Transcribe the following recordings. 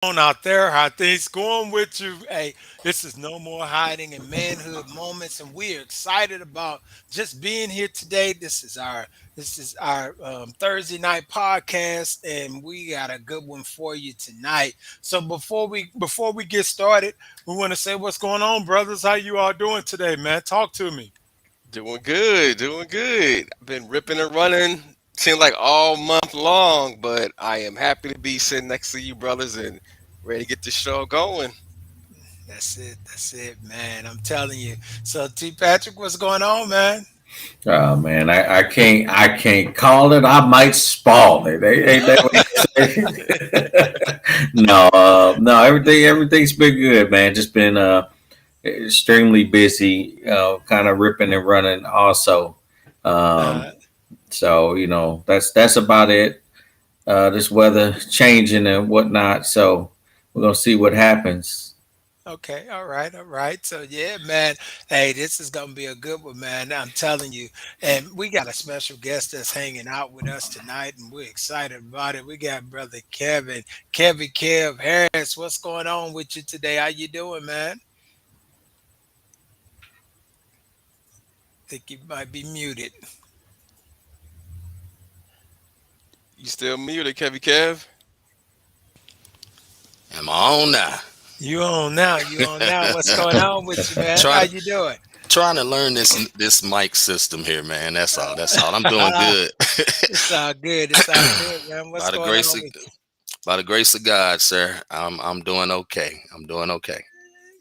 on out there? How things going with you? Hey, this is no more hiding in manhood moments, and we're excited about just being here today. This is our Thursday night podcast, and we got a good one for you tonight. So before we get started, we want to say what's going on, brothers. How you all doing today, man? Talk to me. Doing good, doing good. I've been ripping and running, seems like all month long, but I am happy to be sitting next to you, brothers, and ready to get the show going. That's it. That's it, man. I'm telling you. So, T. Patrick, what's going on, man? Oh man, I can't call it. I might spawn it. Ain't that what you say? No, everything's been good, man. Just been extremely busy, kind of ripping and running. Also, Uh, um, so that's about it. This weather changing and whatnot, so we're gonna see what happens. Okay, all right, all right. So yeah, man. Hey, this is gonna be a good one, man. I'm telling you. And we got a special guest that's hanging out with us tonight, and we're excited about it. We got brother Kevin, Kev Harris. What's going on with you today? How you doing, man? Think you might be muted. You still muted, Kevy Kev? Am I on now? You on now? You on now? What's going on with you, man? How trying you doing? trying to learn this mic system here, man. That's all. That's all. I'm doing good. It's all good. It's all good, man. What's by the going grace on of with you? by the grace of God, sir, I'm doing okay. I'm doing okay.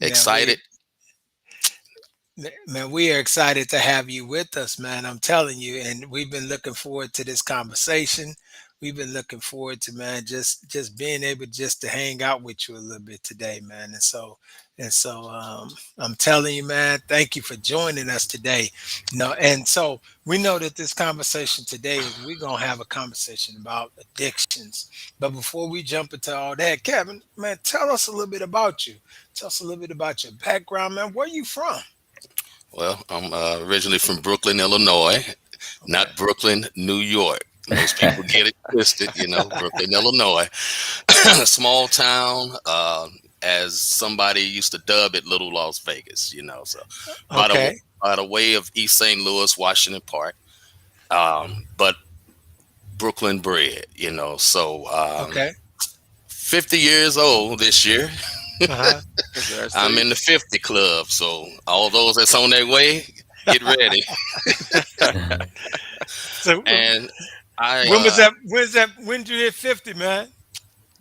Man, we Excited. Man, we are excited to have you with us, man. I'm telling you, and we've been looking forward to this conversation. We've been looking forward to, man, just being able just to hang out with you a little bit today, man. And so I'm telling you, man, thank you for joining us today. No, and so we know that this conversation today is we're gonna have a conversation about addictions. But before we jump into all that, Kevin, man, tell us a little bit about you. Tell us a little bit about your background, man. Where you from? Well, I'm originally from Brooklyn, Illinois, Okay. not Brooklyn, New York. Most people get it twisted, Brooklyn, Illinois, a small town. As somebody used to dub it, Little Las Vegas. So by the Okay. by the way of East St. Louis, Washington Park, but Brooklyn bred. So Okay. 50 years old this year. Uh-huh. Congrats to I'm you. in the 50 club. So all those that's on their way, get ready. So And I when was that? When's that? When did you hit 50, man?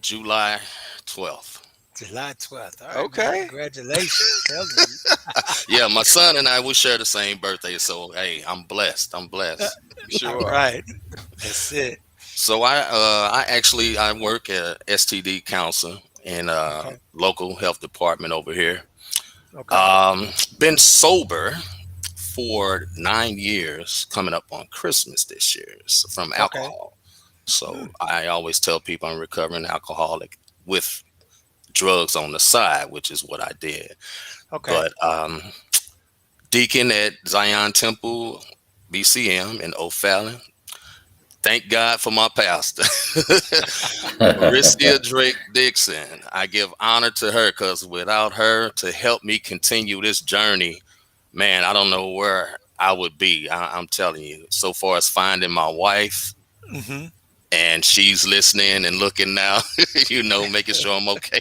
July 12th. July 12th. All right, man. Okay. Congratulations. Telling you. Yeah, my son and I we share the same birthday, so hey, I'm blessed. I'm Uh, blessed. You all sure are. right. That's it. So I work at STD counselor in Okay. local health department over here. Okay. Been sober for 9 years, coming up on Christmas this year from Okay. alcohol. So Mm, I always tell people I'm recovering alcoholic with drugs on the side, which is what I did. okay. But deacon at Zion Temple, BCM in O'Fallon. Thank God for my pastor, Maricia Drake Dixon. I give honor to her because without her to help me continue this journey, man, I don't know where I would be. I'm telling you. So far as finding my wife, Mm-hmm. and she's listening and looking now, making sure I'm okay.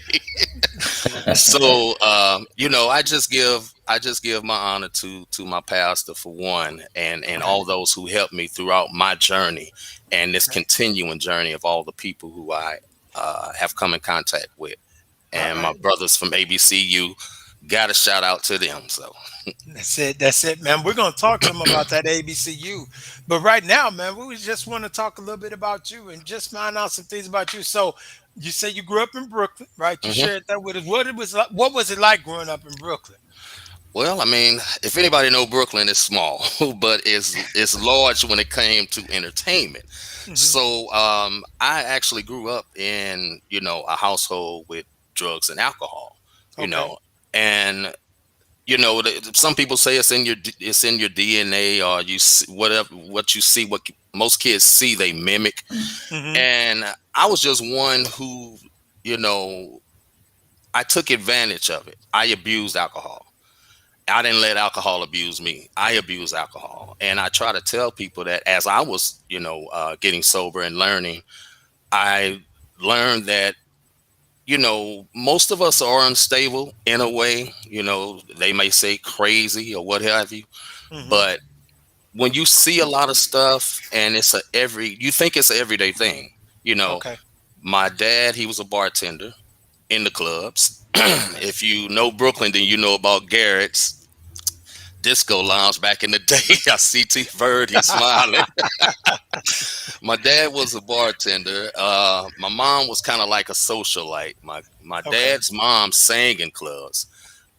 So I just give my honor to my pastor for one, and Okay. all those who helped me throughout my journey and this Okay. continuing journey of all the people who I have come in contact with, All and my right. brothers from ABCU. Got a shout out to them. So That's it. That's it, man. We're gonna talk to them about that ABCU. But right now, man, we just want to talk a little bit about you and just find out some things about you. So you say you grew up in Brooklyn, right? You mhm. shared that with us. What was it like growing up in Brooklyn? Well, I mean, if anybody know Brooklyn, it's small, but it's large when it came to entertainment. Hmm. So I actually grew up in a household with drugs and alcohol, you Okay. know, and some people say it's in your DNA, or whatever what you see, what most kids see they mimic. Hmm. And I was just one who you know I took advantage of it. I abused alcohol. I didn't let alcohol abuse me. I abused alcohol, and I try to tell people that as I was, getting sober and learning, I learned that most of us are unstable in a way. They may say crazy or what have you, Hmm. but when you see a lot of stuff and you think it's an everyday thing. You know, Okay. my dad, he was a bartender in the clubs. Okay. If you know Brooklyn, then you know about Garrett's Disco Lounge back in the day. I see T Bird, he's smiling. My dad was a bartender. My mom was kind of like a socialite. My Okay. dad's mom sang in clubs.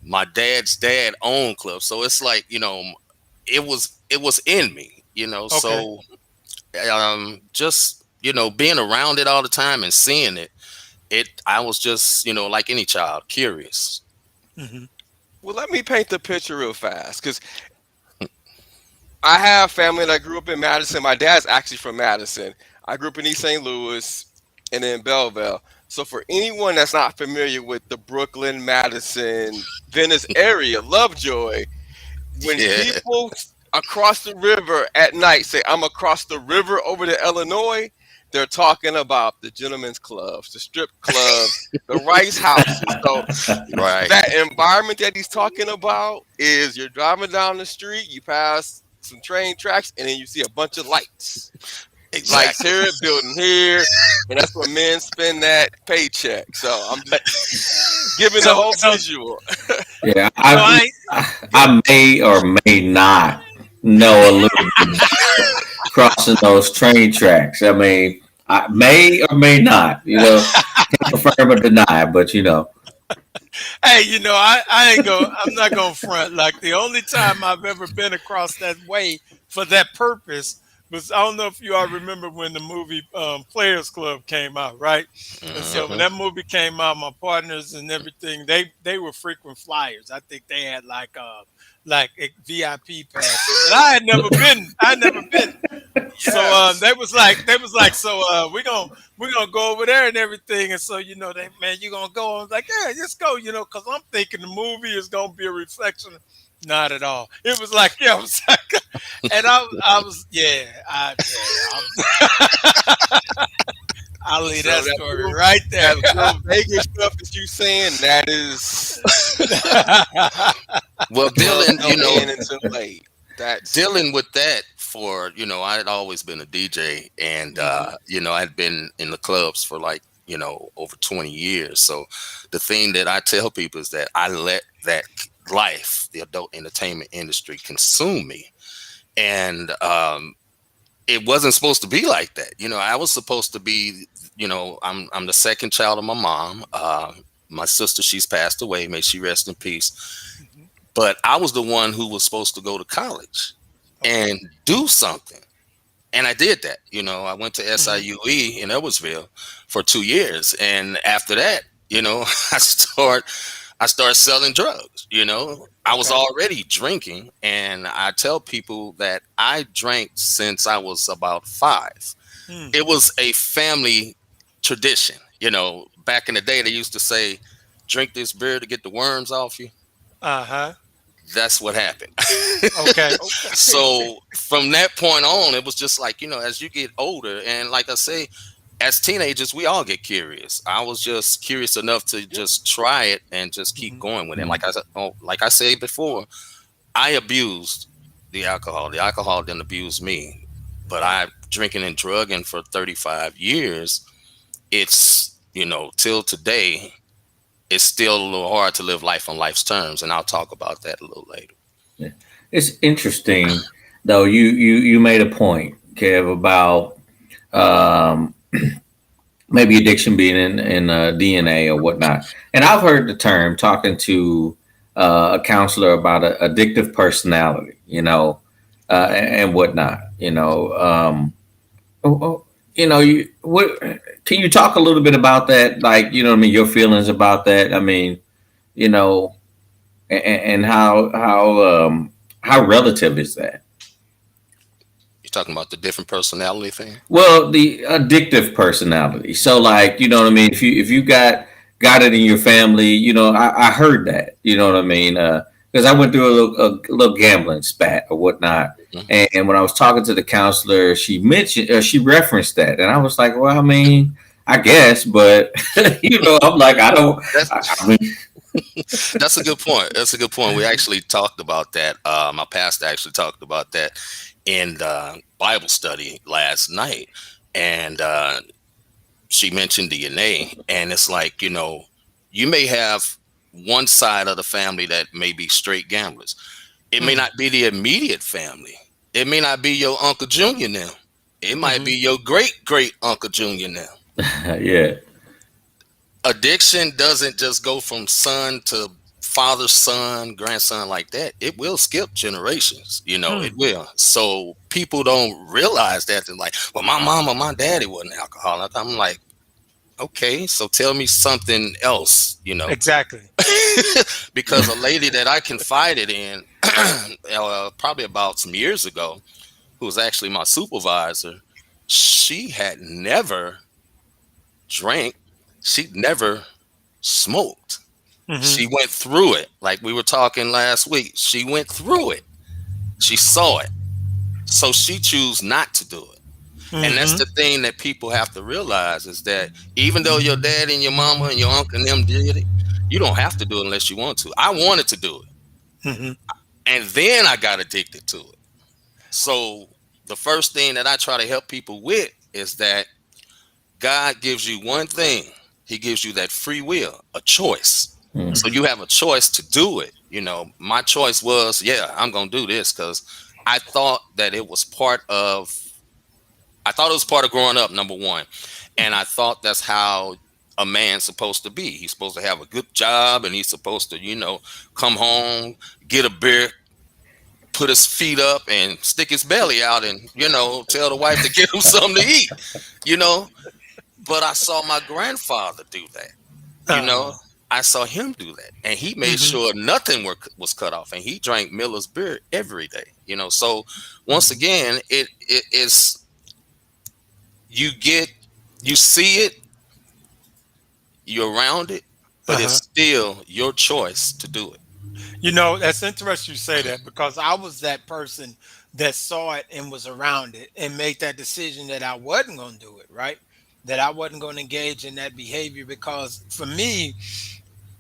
My dad's dad owned clubs. So it's like, it was in me, Okay. so just being around it all the time and seeing I was just like any child, curious. Hmm. Well, let me paint the picture real fast, because I have family that grew up in Madison. My dad's actually from Madison. I grew up in East St. Louis and in Belleville. So for anyone that's not familiar with the Brooklyn, Madison, Venice area, Lovejoy, when Yeah, people across the river at night say, "I'm across the river over to Illinois," they're talking about the gentlemen's clubs, the strip clubs, the rice houses. So right, that environment that he's talking about is, you're driving down the street, you pass some train tracks, and then you see a bunch of lights. Lights exactly. here, building here, and that's where men spend that paycheck. So I'm just giving the So whole so visual. Yeah, so I go. I may or may not know a little bit about crossing those train tracks. I mean, I may or may not, can't confirm or deny, but Hey, I'm not gonna front. Like the only time I've ever been across that way for that purpose was, I don't know if you all remember when the movie Players Club came out, right? And so when Hmm. that movie came out, my partners and everything, they were frequent flyers. I think they had VIP passes, and I had never been. So Yes. they was like, so we're gonna go over there and everything. And so, they, man, you gonna go? I was like, yeah, just go, because I'm thinking the movie is gonna be a reflection. Not at all. It was like, yeah, I was like, and I was, yeah, I'll leave So that that story little, right there. that little Vegas stuff that you saying, that is Well, clubs dealing, don't end until late. That's dealing with that for I'd always been a DJ, and Hmm. I'd been in the clubs for like over 20 years. So the thing that I tell people is that I let that life, the adult entertainment industry, consume me, and it wasn't supposed to be like that. I was supposed to be, I'm the second child of my mom. My sister, she's passed away, may she rest in peace. Hmm. But I was the one who was supposed to go to college Okay. and do something. And I did that. I went to Hmm. SIUE in Edwardsville for 2 years. And after that, I started selling drugs. I was Okay. already drinking, and I tell people that I drank since I was about 5. Mm. It was a family tradition. Back in the day, they used to say, drink this beer to get the worms off you. Uh-huh. That's what happened. Okay. okay. So from that point on, it was just like, as you get older, and like I say, as teenagers, we all get curious. I was just curious enough to Yep. just try it and just keep Hmm. going with it. Like I said before, I abused the alcohol. The alcohol didn't abuse me, but I drinking and drugging for 35 years. It's till today, it's still a little hard to live life on life's terms, and I'll talk about that a little later. yeah. It's interesting though. You made a point, Kev, about um, maybe addiction being in DNA or whatnot. And I've heard the term talking to a counselor about addictive personality, Hmm. and whatnot. Oh, oh, what can you talk a little bit about that? Like, what I mean, your feelings about that. I mean, you know, and how relative is that? You're talking about the different personality thing? Well, the addictive personality. So, like, you know what I mean. If you got got it in your family. I heard that. You know what I mean? Because I went through a little gambling spat or whatnot. Mhm. And when I was talking to the counselor, she referenced that, and I was like, well, I mean, I guess, but I'm like, I don't. I That's mean, that's a good point. That's a good point. We actually talked about that. My pastor actually talked about that in the Bible study last night, and she mentioned DNA, and it's like, you may have one side of the family that may be straight gamblers. It may Mm. not be the immediate family. It may not be your Uncle Junior now. It might Hmm. be your great great Uncle Junior now. yeah. Addiction doesn't just go from son to father, son, grandson like that. It will skip generations. It Mm. will. So people don't realize that. They're like, well, my mom or my daddy wasn't alcoholic. I'm like, okay, so tell me something else, Exactly. because a lady that I confided in probably about some years ago, who was actually my supervisor, she had never drank, she'd never smoked. Hmm. She went through it. Like we were talking last week, she went through it. She saw it. So she chose not to do it. And that's Hmm. the thing that people have to realize is that even though your dad and your mama and your uncle and them did it, you don't have to do it unless you want to. I wanted to do it. Hmm. And then I got addicted to it. So the first thing that I try to help people with is that God gives you one thing. He gives you that free will, a choice. Mm. So Hmm. you have a choice to do it. My choice was, yeah, I'm going to do this because I thought that it was part of I thought it was part of growing up, number one. And I thought that's how a man's supposed to be. He's supposed to have a good job and he's supposed to, come home, get a beer, put his feet up and stick his belly out and, tell the wife to get him something to eat, you know. But I saw my grandfather do that, you know. I saw him do that. And he made Hmm. sure nothing was cut off. And he drank Miller's beer every day, So once Hmm. again, it is you get you see it, you're around it, but it's Uh-huh. still your choice to do it. That's interesting you say that because I was that person that saw it and was around it and made that decision that I wasn't going to do it, right? That I wasn't going to engage in that behavior because for me,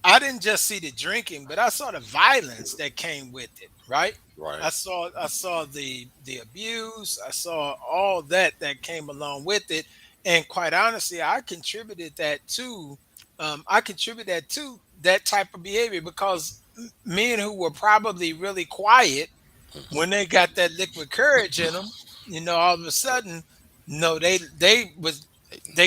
I didn't just see the drinking, but I saw the violence that came with it, right? Right. I saw the abuse, I saw all that came along with it, and quite honestly, I contribute that to that type of behavior because men who were probably really quiet Hmm. when they got that liquid courage in them, all of a sudden, no, they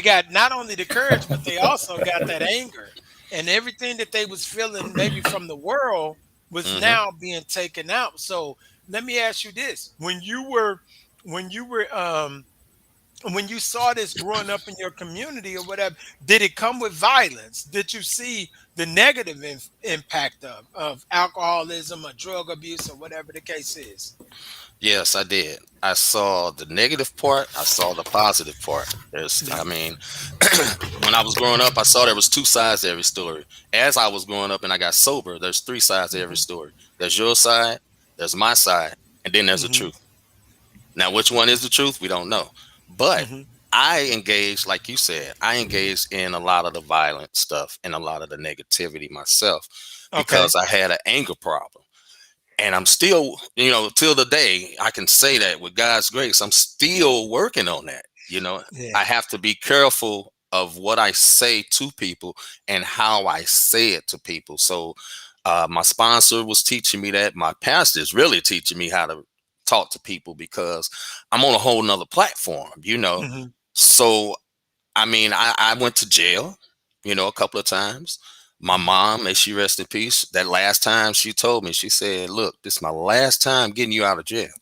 got not only the courage, but they also got that anger and everything that they was feeling maybe from the world was Hmm. now being taken out. So let me ask you this: when you were when you saw this growing up in your community or whatever, did it come with violence? Did you see the negative impact of alcoholism or drug abuse or whatever the case is? Yes, I did. I saw the negative part. I saw the positive part. I Mhm. mean, when I was growing up, I saw there was two sides to every story. As I was growing up and I got sober, there's three sides to every Mhm. story. There's your side, there's my side, and then there's the Mhm. truth. Now, which one is the truth? We don't know. But Mhm. I engaged, like you said, I engaged in a lot of the violent stuff and a lot of the negativity myself Okay. because I had an anger problem. And I'm still, till the day I can say that with God's grace, I'm still working on that. Yeah. I have to be careful of what I say to people and how I say it to people. So, my sponsor was teaching me that. My pastor is really teaching me how to talk to people because I'm on a whole nother platform. Mhm. So I mean, I went to jail, a couple of times. My Mhm. mom, may she rest in peace, that last time she told me, she said, look, this is my last time getting you out of jail.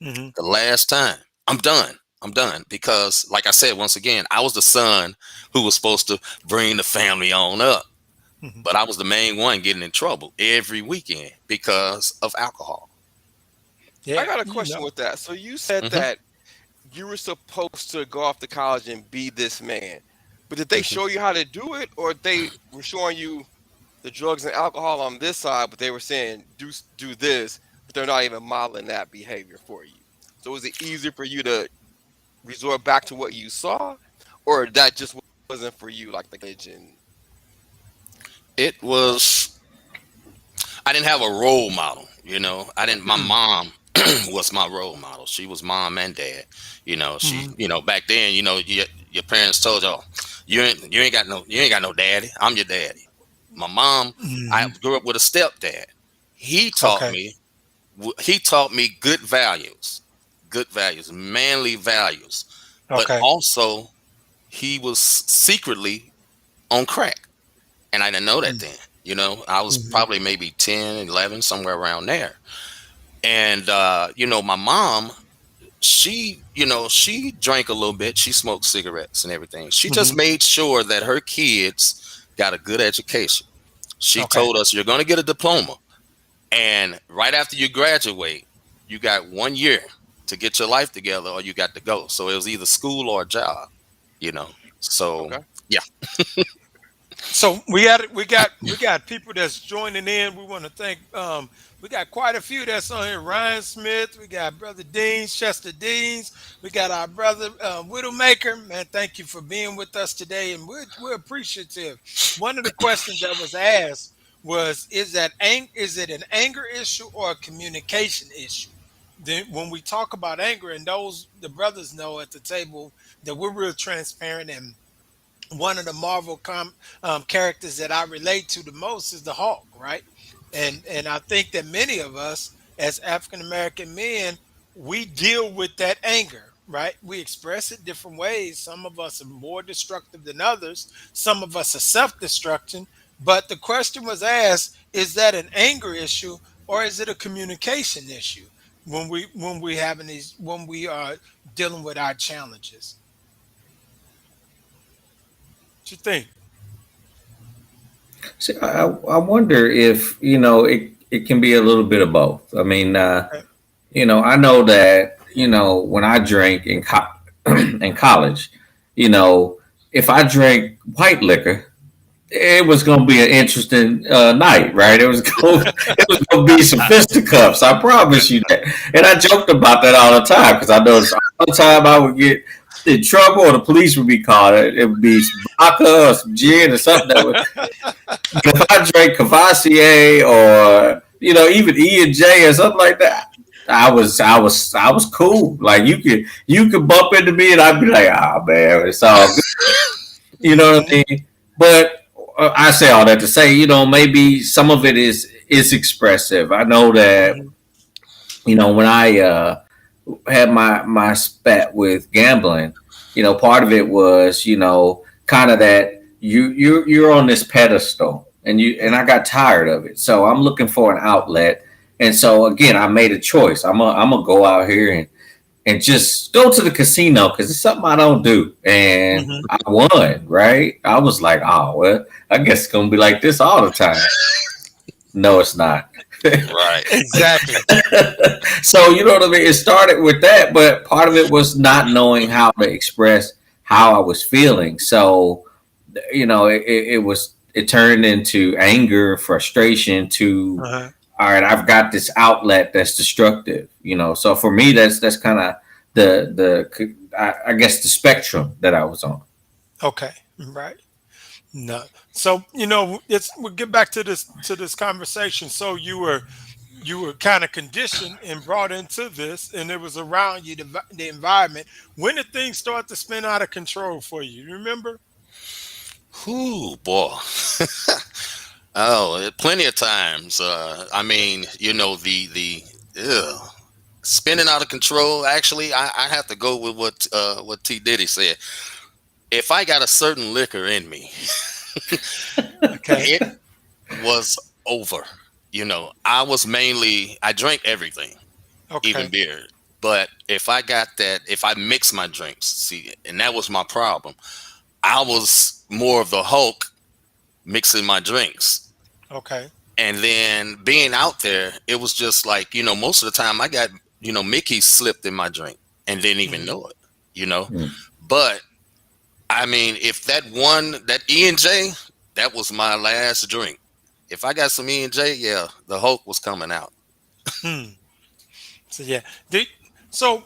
Mhm. The last time. I'm done. I'm done. Because, like I said, once again, I was the son who was supposed to bring the family on up. Mhm. But I was the main one getting in trouble every weekend because of alcohol. I Yeah. got a question with that. So you said Hmm. that you were supposed to go off to college and be this man. But did they Mhm. show you how to do it, or they were showing you the drugs and alcohol on this side, but they were saying do this, but they're not even modeling that behavior for you? So was it easier for you to resort back to what you saw, or that just wasn't for you, like the religion? It was. I didn't have a role model. I didn't. My Mm, mom was my role model. She was mom and dad. She. mhm, Back then. Your parents told you, oh, you ain't got no daddy. I'm your daddy. My mom. I mhm. grew up with a stepdad. He taught Okay. me. He taught me good values, manly values. But Okay. also, he was secretly on crack. And I didn't know that Mm, then. I was mhm, probably maybe 10, 11, somewhere around there. And, my mom, she drank a little bit. She smoked cigarettes and everything. She just mhm. made sure that her kids got a good education. She Okay. told us, you're going to get a diploma. And right after you graduate, you got 1 year to get your life together or you got to go. So it was either school or a job, you know. So, Okay. yeah. So we got people that's joining in. We want to thank we got quite a few that's on here. Ryan Smith, we got brother Deans, Chester Deans, we got our brother Widowmaker. Man, thank you for being with us today, and we're appreciative. One of the questions that was asked was, is it an anger issue or a communication issue? Then when we talk about anger, and those the brothers know at the table that we're real transparent, and one of the Marvel characters that I relate to the most is the Hulk, right? And I think that many of us as African American men, we deal with that anger, right? We express it different ways. Some of us are more destructive than others. Some of us are self-destruction. But the question was asked: is that an anger issue or is it a communication issue when we are dealing with our challenges? What you think? See, I wonder if it can be a little bit of both. I mean, Okay. I know that when I drank in college, you know, if I drank white liquor, it was going to be an interesting night, right? It was going to be some fisticuffs. I promise you that. And I joked about that all the time because I noticed all the time I would get in trouble or the police would be called. It would be some vodka or some gin or something that would. But if I drank Cavassier or even E and J or something like that, I was cool. Like you could bump into me and I'd be like, oh man, it's all good. You know what Mhm, I mean? But I say all that to say, maybe some of it is expressive. I know that mhm, when I had my spat with gambling, part of it was kind of that you're on this pedestal and I mhm. got tired of it, so I'm looking for an outlet. And so again, I made a choice. I'm gonna go out here and just go to the casino because it's something I don't do. And Mhm. I won, right? I was like, oh, well, I guess it's going to be like this all the time. No, it's not. Right. Exactly. So, you know what I mean? It started with that, but part of it was not knowing how to express how I was feeling. So, it turned into anger, frustration to, Uh-huh. all right, I've got this outlet that's destructive. So for me, that's kind of I guess the spectrum that I was on. Okay. Right. No. So, we'll get back to this conversation. So you were kind of conditioned and brought into this, and it was around you, the environment. When did things start to spin out of control for you? You remember? Whoo, boy. Oh, plenty of times. I mean, the spinning out of control. Actually, I have to go with what T Diddy said. If I got a certain liquor in me, Okay. it was over. I drank everything, even Okay. beer. But if I mix my drinks, see, and that was my problem. I was more of the Hulk mixing my drinks. Okay. And then being out there, it was just like, most of the time I got, Mickey slipped in my drink and didn't even Mhm. know it, you know. Mm. But I mean, if that E&J, that was my last drink. If I got some E&J, yeah, the Hulk was coming out. Hmm. So yeah. So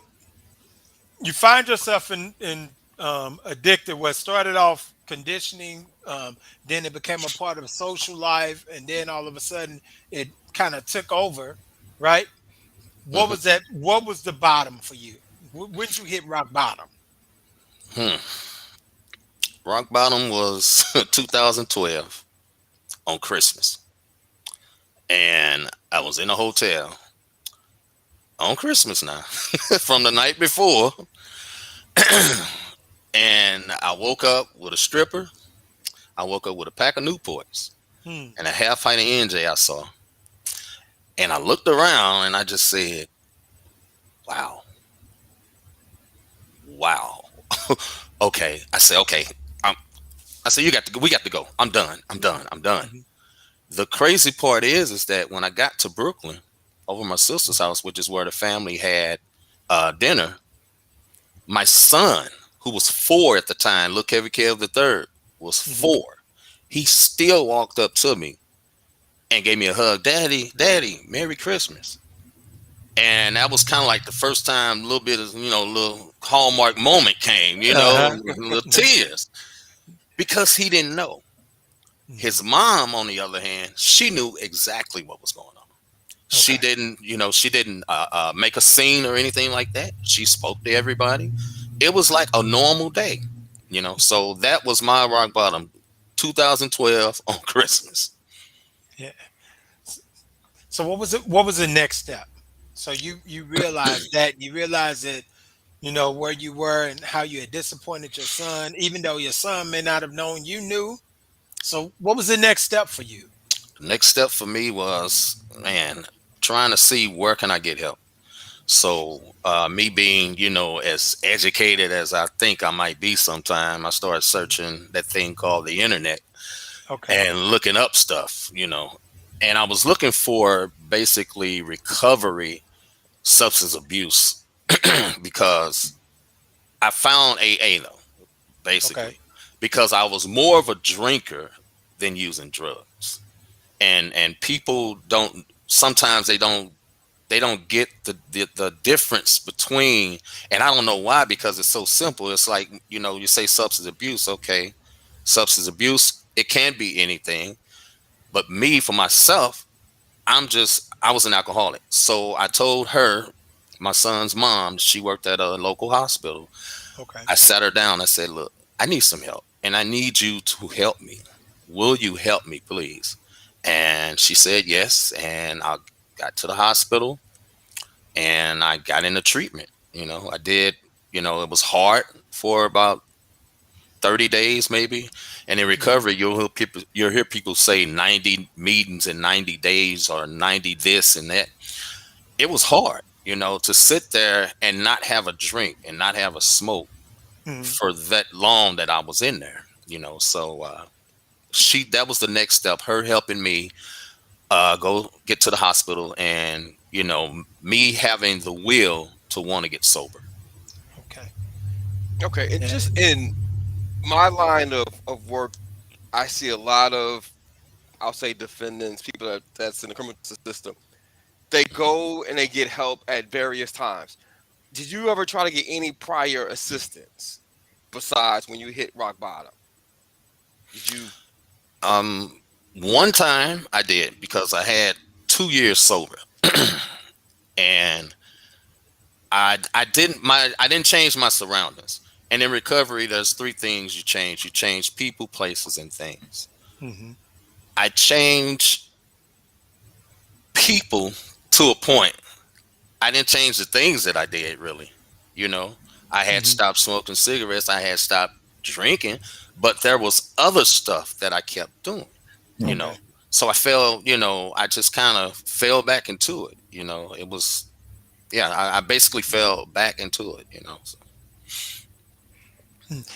you find yourself in addicted. What started off conditioning, then it became a part of social life, and then all of a sudden it kind of took over, right? What Hmm. was that? What was the bottom for you? When did you hit rock bottom? Hmm. Rock bottom was 2012 on Christmas, and I was in a hotel on Christmas now from the night before, and I woke up with a stripper. I woke up with a pack of Newports Hmm. and a half pint of NJ I saw, and I looked around and I just said, "Wow, wow." Okay, I said, "Okay." Um, I said, "You got to go. We got to go. I'm done. I'm done. I'm done." Mhm. The crazy part is that when I got to Brooklyn, over my sister's house, which is where the family had dinner, my son, who was 4 at the time, little Kevy Kev the third, was Mhm. 4. He still walked up to me and gave me a hug. Daddy, Daddy, Merry Christmas. And that was kind of like the first time a little bit of, a little hallmark moment came, Uh-huh. little tears because he didn't know. His Mhm. mom, on the other hand, she knew exactly what was going on. She Okay. didn't, she didn't make a scene or anything like that. She spoke to everybody. It was like a normal day, So that was my rock bottom, 2012 on Christmas. Yeah. So what was it? What was the next step? So you realized that where you were and how you had disappointed your son, even though your son may not have known you knew. So what was the next step for you? The next step for me was, man, trying to see where can I get help. So me being, as educated as I think I might be sometime, I started searching that thing called the internet Okay. and looking up stuff. And I was looking for basically recovery substance abuse because I found AA though, Okay. basically, because I was more of a drinker than using drugs. And people don't sometimes they don't get the difference between, and I don't know why, because it's so simple. It's like, you say substance abuse, okay. Substance abuse, it can be anything. But me, for myself, I was an alcoholic. So I told her, my son's mom, she worked at a local hospital. Okay. I sat her down. I said, "Look, I need some help and I need you to help me. Will you help me, please?" And she said yes. And I got to the hospital and I got into treatment. I did, it was hard for about 30 days maybe. And in Mhm. recovery, you'll hear people say 90 meetings in 90 days or 90 this and that. It was hard, to sit there and not have a drink and not have a smoke Mhm. for that long that I was in there. So she that was the next step, her helping me go get to the hospital, and me having the will to want to get sober. Okay. Okay, and Yeah. just in my line of work, I see a lot of, I'll say, defendants, people that's in the criminal system. They go and they get help at various times. Did you ever try to get any prior assistance besides when you hit rock bottom? Did you? um One time I did, because I had 2 years sober, and I didn't change my surroundings. And in recovery, there's three things you change: you change people, places, and things. Mhm. I changed people to a point. I didn't change the things that I did, really. You know, I had Mhm. stopped smoking cigarettes, I had stopped drinking, but there was other stuff that I kept doing, you Mm. know. Okay. So I just kind of fell back into it. It was, yeah, I basically fell back into it. So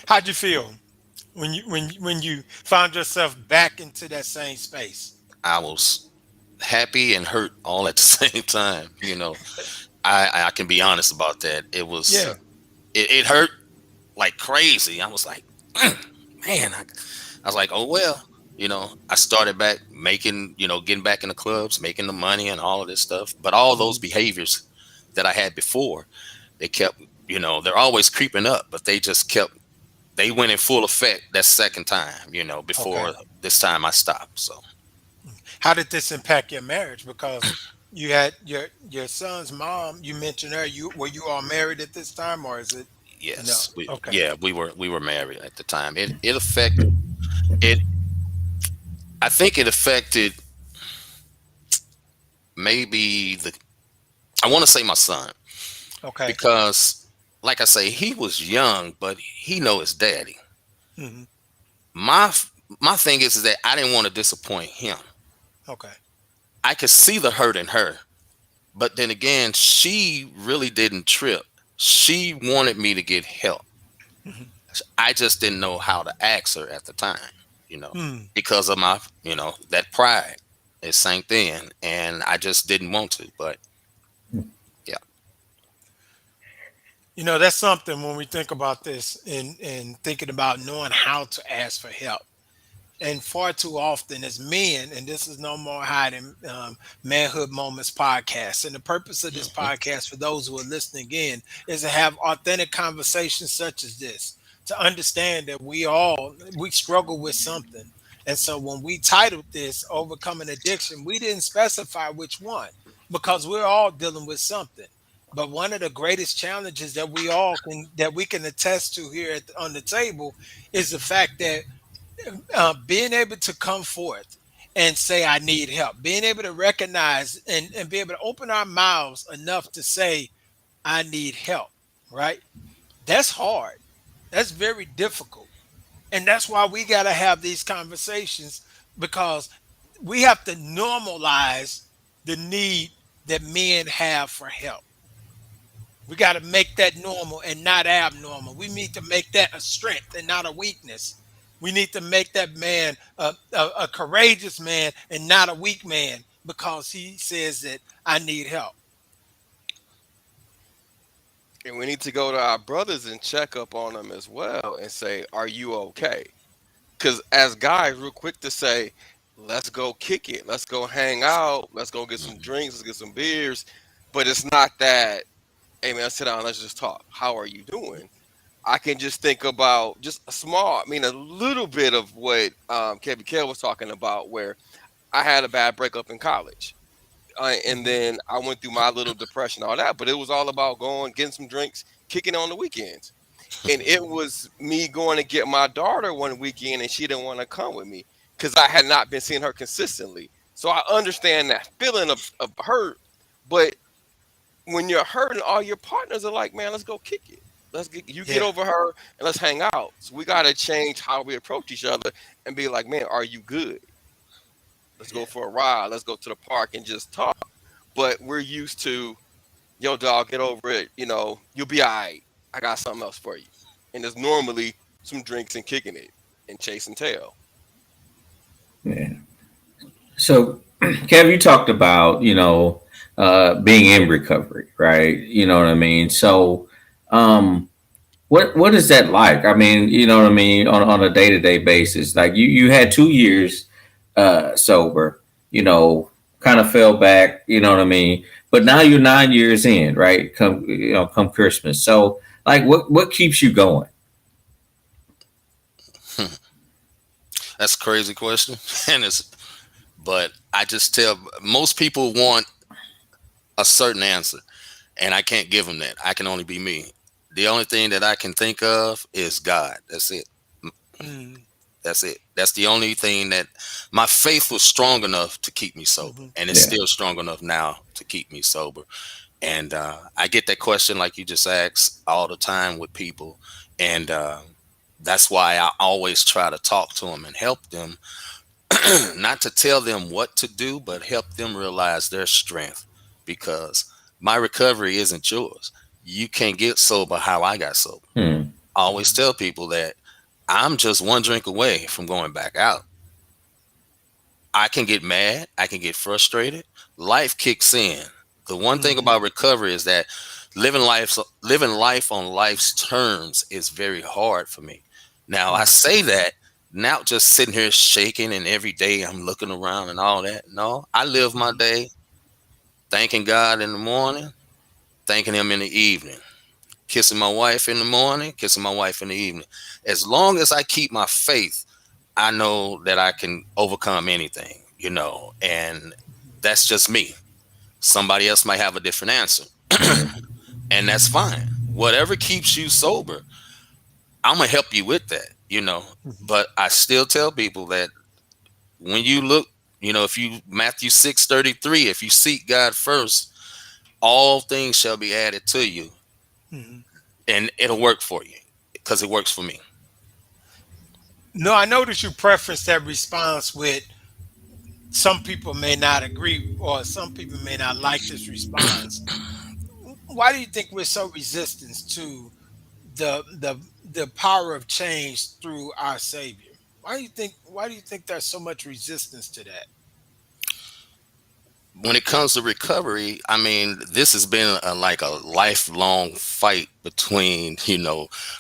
How'd you feel when you found yourself back into that same space? I was happy and hurt all at the same time. I can be honest about that. It was, Yeah. Yeah. it hurt like crazy. I was like, Man, I was like, oh well, I started back making, getting back in the clubs, making the money and all of this stuff. But all those Mhm. behaviors that I had before, they kept, they're always creeping up, but they went in full effect that second time, Okay. before this time I stopped. So How did this impact your marriage? Because you had your son's mom. You mentioned her. You were you all married at this time, or is it no? yes, Okay. yeah, we were married at the time. It affected it. I think it affected maybe I want to say my son, Okay. because like I say, he was young, but he know his daddy. Hmm. My thing is that I didn't want to disappoint him. Okay. I could see the hurt in her, but then again, she really didn't trip. She wanted me to get help. Hmm. I just didn't know how to ask her at the time, you know, Hmm. because of my, that pride. It sank in, and I just didn't want to. But yeah. That's something when we think about this and thinking about knowing how to ask for help. And far too often as men, and this is no more hiding, Manhood Moments podcast. And the purpose of this Mhm. podcast, for those who are listening again, is to have authentic conversations such as this, to understand that we struggle with something. And so when we titled this Overcoming Addiction, we didn't specify which one, because we're all dealing with something. But one of the greatest challenges that we can attest to here on the table is the fact that being able to come forth and say I need help, being able to recognize and be able to open our mouths enough to say I need help, right? That's hard. That's very difficult. And that's why we got to have these conversations, because we have to normalize the need that men have for help. We got to make that normal and not abnormal. We need to make that a strength and not a weakness. We need to make that man a courageous man and not a weak man, because he says that I need help. And we need to go to our brothers and check up on them as well and say, "Are you okay?" Because as guys, we're quick to say, "Let's go kick it. Let's go hang out. Let's go get some drinks. Let's get some beers." But it's not that, "Hey man, sit down. Let's just talk. How are you doing?" I can just think about just a small, I mean, a little bit of what Kevy was talking about, where I had a bad breakup in college. And Mhm. then I went through my little depression, all that, but it was all about going, getting some drinks, kicking on the weekends. And it was me going to get my daughter one weekend, and she didn't want to come with me because I had not been seeing her consistently. So I understand that feeling of hurt, but when you're hurting, all your partners are like, "Man, let's go kick it. You get Yeah, over her and let's hang out." So we gotta change how we approach each other and be like, "Man, are you good? Let's go yeah, for a ride. Let's go to the park and just talk." But we're used to, "Yo, dog, get over it. You'll be all right. I got something else for you." And there's normally some drinks and kicking it and chasing tail. Yeah. So, Kev, you talked about being in recovery, right? You know what I mean. So, what is that like? I mean, you know what I mean, on a day to day basis. Like you had 2 years sober, kind of fell back, you know what I mean. But now you're 9 years in, right? Come Christmas. So, like, what keeps you going? That's a crazy question, but I just tell most people want a certain answer, and I can't give them that. I can only be me. The only thing that I can think of is God. That's it. mm, That's it. That's the only thing that my faith was strong enough to keep me sober, hmm, and it's Yeah, still strong enough now to keep me sober. And I get that question like you just asked all the time with people, and that's why I always try to talk to them and help them, not to tell them what to do, but help them realize their strength, because my recovery isn't yours. You can't get sober how I got sober. hmm. I always hmm, tell people that I'm just one drink away from going back out. I can get mad, I can get frustrated. Life kicks in. The one thing hmm, about recovery is that living life on life's terms is very hard for me. Now I Mm, say that not just sitting here shaking and every day I'm looking around and all that. No, I live my mhm, day thanking God in the morning, thanking Him in the evening, kissing my wife in the morning, kissing my wife in the evening. As long as I keep my faith, I know that I can overcome anything, and that's just me. Somebody else might have a different answer, and that's fine. Whatever keeps you sober, I'm gonna help you with that. mhm, But I still tell people that when you look, if you Matthew 6:33, if you seek God first, all things shall be added to you, mhm. and it'll work for you because it works for me. No, I noticed you preference that response with some people may not agree or some people may not like this response. Why do you think we're so resistant to the power of change through our Savior? Why do you think there's so much resistance to that? When it comes to recovery, I mean, this has been like a lifelong fight between,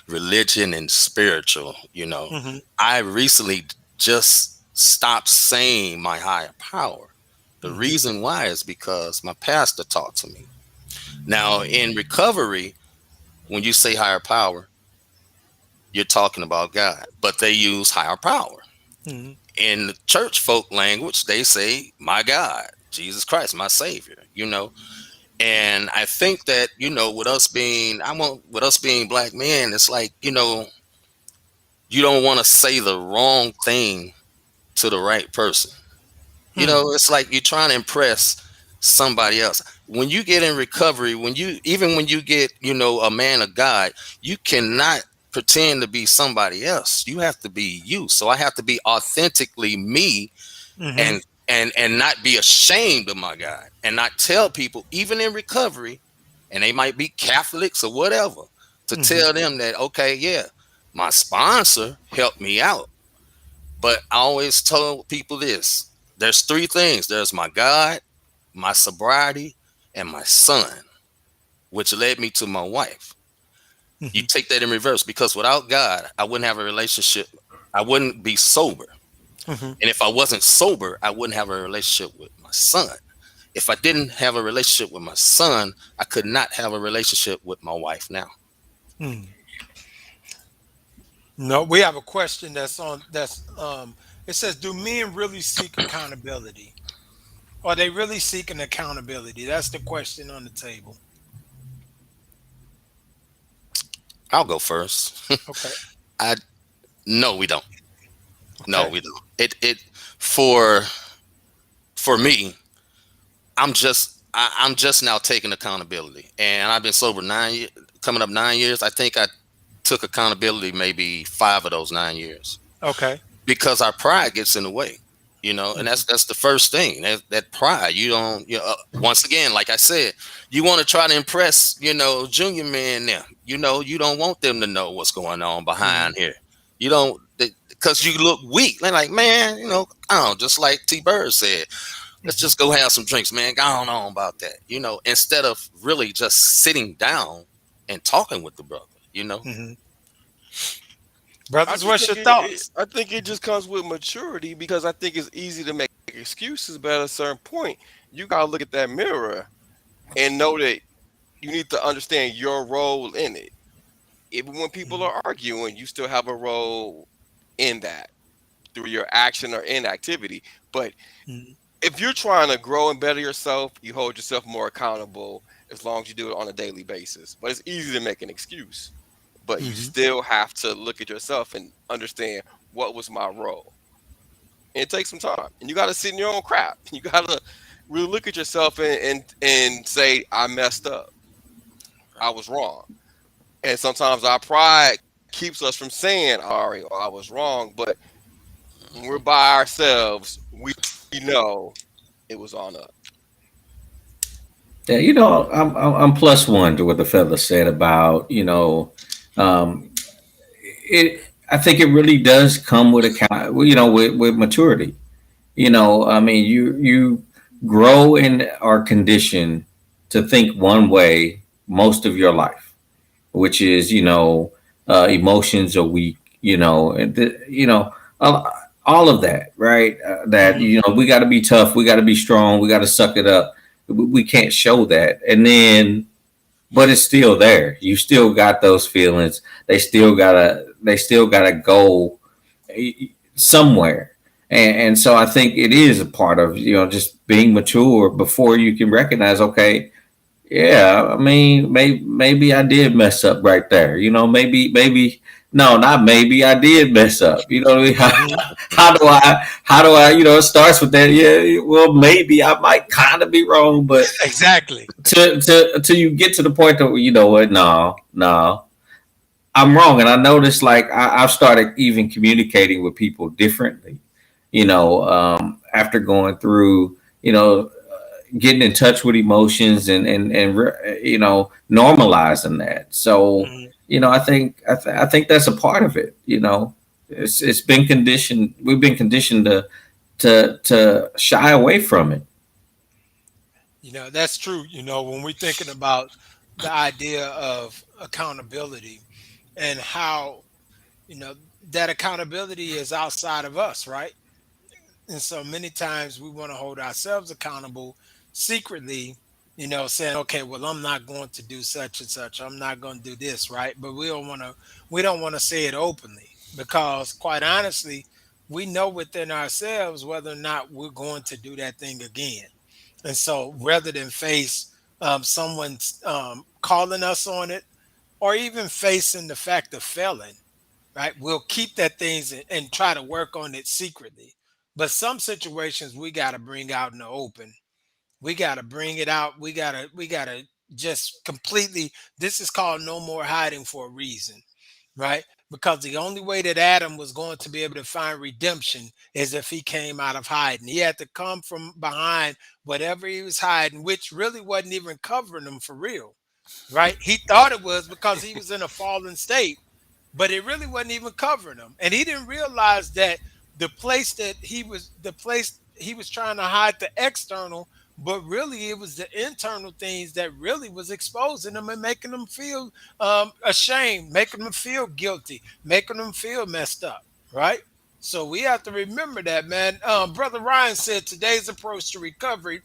religion and spiritual. Hmm. I recently just stopped saying my higher power. The Hmm. reason why is because my pastor taught to me. Now, in recovery, when you say higher power, you're talking about God, but they use higher power. Hmm. In the church folk language, they say, my God, Jesus Christ, my Savior. And I think that, with us being black men, it's like, you don't want to say the wrong thing to the right person. Hmm. It's like you're trying to impress somebody else. When you get in recovery, even when you get, a man of God, you cannot pretend to be somebody else. You have to be you. So I have to be authentically me, Hmm. and not be ashamed of my God, and not tell people, even in recovery, and they might be Catholics or whatever, to Hmm. tell them that, okay, yeah, my sponsor helped me out. But I always told people this: there's three things. There's my God, my sobriety, and my son, which led me to my wife. You Hmm. take that in reverse, because without God, I wouldn't have a relationship. I wouldn't be sober. Hmm. And if I wasn't sober, I wouldn't have a relationship with my son. If I didn't have a relationship with my son, I could not have a relationship with my wife now. Hmm. No, we have a question it says, do men really seek accountability? Are they really seeking accountability? That's the question on the table. I'll go first. Okay. I No, we don't. No, Okay. we don't. It for me, I'm just now taking accountability, and I've been sober 9 years, coming up 9 years. I think I took accountability maybe 5 of those 9 years, Okay. because our pride gets in the way, and Hmm. that's the first thing. That pride. You don't. Once again, like I said, you want to try to impress, junior men. Now, you don't want them to know what's going on Hmm. behind here. You don't, because you look weak. They're like, man, I don't. Just like T Bird said, let's Hmm. just go have some drinks, man. Go on about that. Instead of really just sitting down and talking with the brother. Hmm. I Brothers, just what's think your it thoughts? I think it just comes with maturity because I think it's easy to make excuses, but at a certain point, you gotta look at that mirror and know that you need to understand your role in it. Even when people Hmm. are arguing, you still have a role in that through your action or inactivity. But Hmm. if you're trying to grow and better yourself, you hold yourself more accountable as long as you do it on a daily basis. But it's easy to make an excuse. But you Hmm. still have to look at yourself and understand what was my role. And it takes some time. And you gotta sit in your own crap. You gotta really look at yourself and say, I messed up. I was wrong. And sometimes our pride keeps us from saying I'm sorry or I was wrong. But when we're by ourselves, we know it was on us. Yeah, I'm plus one to what the fella said about um, it. I think it really does come with with maturity. I mean, you grow and are conditioned to think one way most of your life, which is emotions are weak. and all of that, right? That Mhm. we got to be tough, we got to be strong, we got to suck it up. We can't show that, and then but it's still there. You still got those feelings. They still gotta go somewhere. And so I think it is a part of just being mature before you can recognize, okay, yeah, I mean, maybe I did mess up right there. Maybe no, not maybe I did mess up. You know what I mean? Mhm. How do I? It starts with that. Yeah, well, maybe I might kind of be wrong, but Exactly. till you get to the point that you know what? No, no, I'm wrong. And I noticed like I've started even communicating with people differently. After going through, getting in touch with emotions and normalizing that. So Mhm. I think that's a part of it. It's been conditioned. We've been conditioned to shy away from it. That's true. When we're thinking about the idea of accountability and how, you know, that accountability is outside of us, right? And so many times we want to hold ourselves accountable secretly, saying, okay, well, I'm not going to do such and such. I'm not going to do this, right? But we don't want to say it openly because quite honestly, we know within ourselves whether or not we're going to do that thing again. And so rather than face someone calling us on it or even facing the fact of failing, right? We'll keep that things and try to work on it secretly. But some situations we got to bring out in the open. We got to bring it out. We got to just completely, this is called no more hiding for a reason, right? Because the only way that Adam was going to be able to find redemption is if he came out of hiding. He had to come from behind whatever he was hiding, which really wasn't even covering him for real, right? He thought it was because he was in a fallen state, but it really wasn't even covering him. And he didn't realize that the place he was trying to hide the external, but really it was the internal things that really was exposing him and making him feel ashamed, making him feel guilty, making him feel messed up, right? So we have to remember that, man. Brother Ryan said today's approach to recovery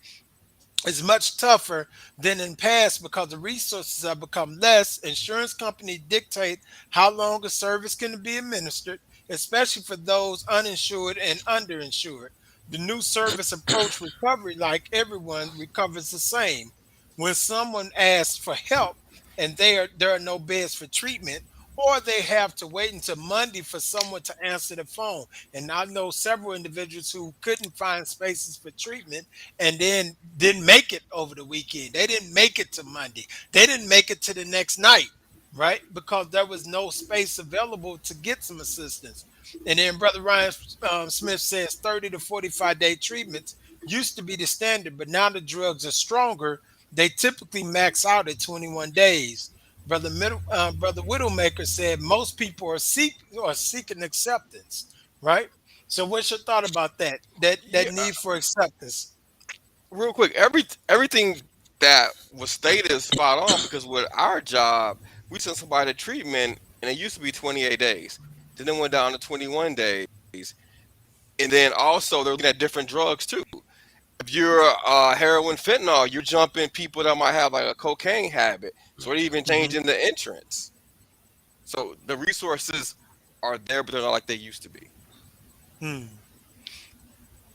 is much tougher than in past because the resources have become less. Insurance companies dictate how long a service can be administered, especially for those uninsured and underinsured. The new service approach recovery, like everyone, recovers the same. When someone asks for help and there are no beds for treatment, or they have to wait until Monday for someone to answer the phone. And I know several individuals who couldn't find spaces for treatment and then didn't make it over the weekend. They didn't make it to Monday. They didn't make it to the next night, right? Because there was no space available to get some assistance. And then Brother Ryan Smith says 30 to 45-day treatments used to be the standard, but now the drugs are stronger. They typically max out at 21 days. Brother Widowmaker said most people are seeking acceptance, right? So what's your thought about that? That Yeah, need for acceptance. real quick, everything that was stated is spot on because with our job, we sent somebody to treatment and it used to be 28 days. Then it went down to 21 days. And then also they're looking at different drugs too. If you're heroin fentanyl, you're jumping people that might have like a cocaine habit. So they're even Mhm. changing the entrance. So the resources are there, but they're not like they used to be. Hmm.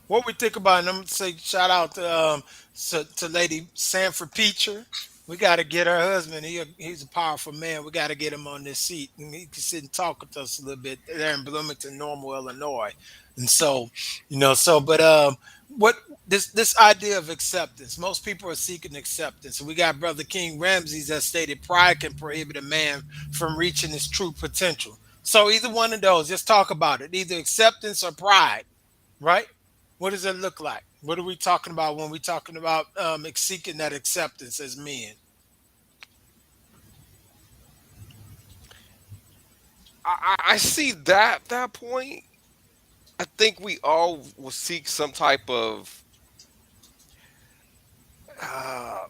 What we think about, and I'm gonna say shout out to Lady Sanford Peacher. We got to get her husband. He's a powerful man. We got to get him on this seat, and he can sit and talk with us a little bit there in Bloomington, Normal, Illinois. And so, but what this idea of acceptance? Most people are seeking acceptance. We got Brother King Ramses that stated pride can prohibit a man from reaching his true potential. So either one of those, just talk about it. Either acceptance or pride, right? What does it look like? What are we talking about when we're talking about seeking that acceptance as men? I see that point. I think we all will seek some type of uh,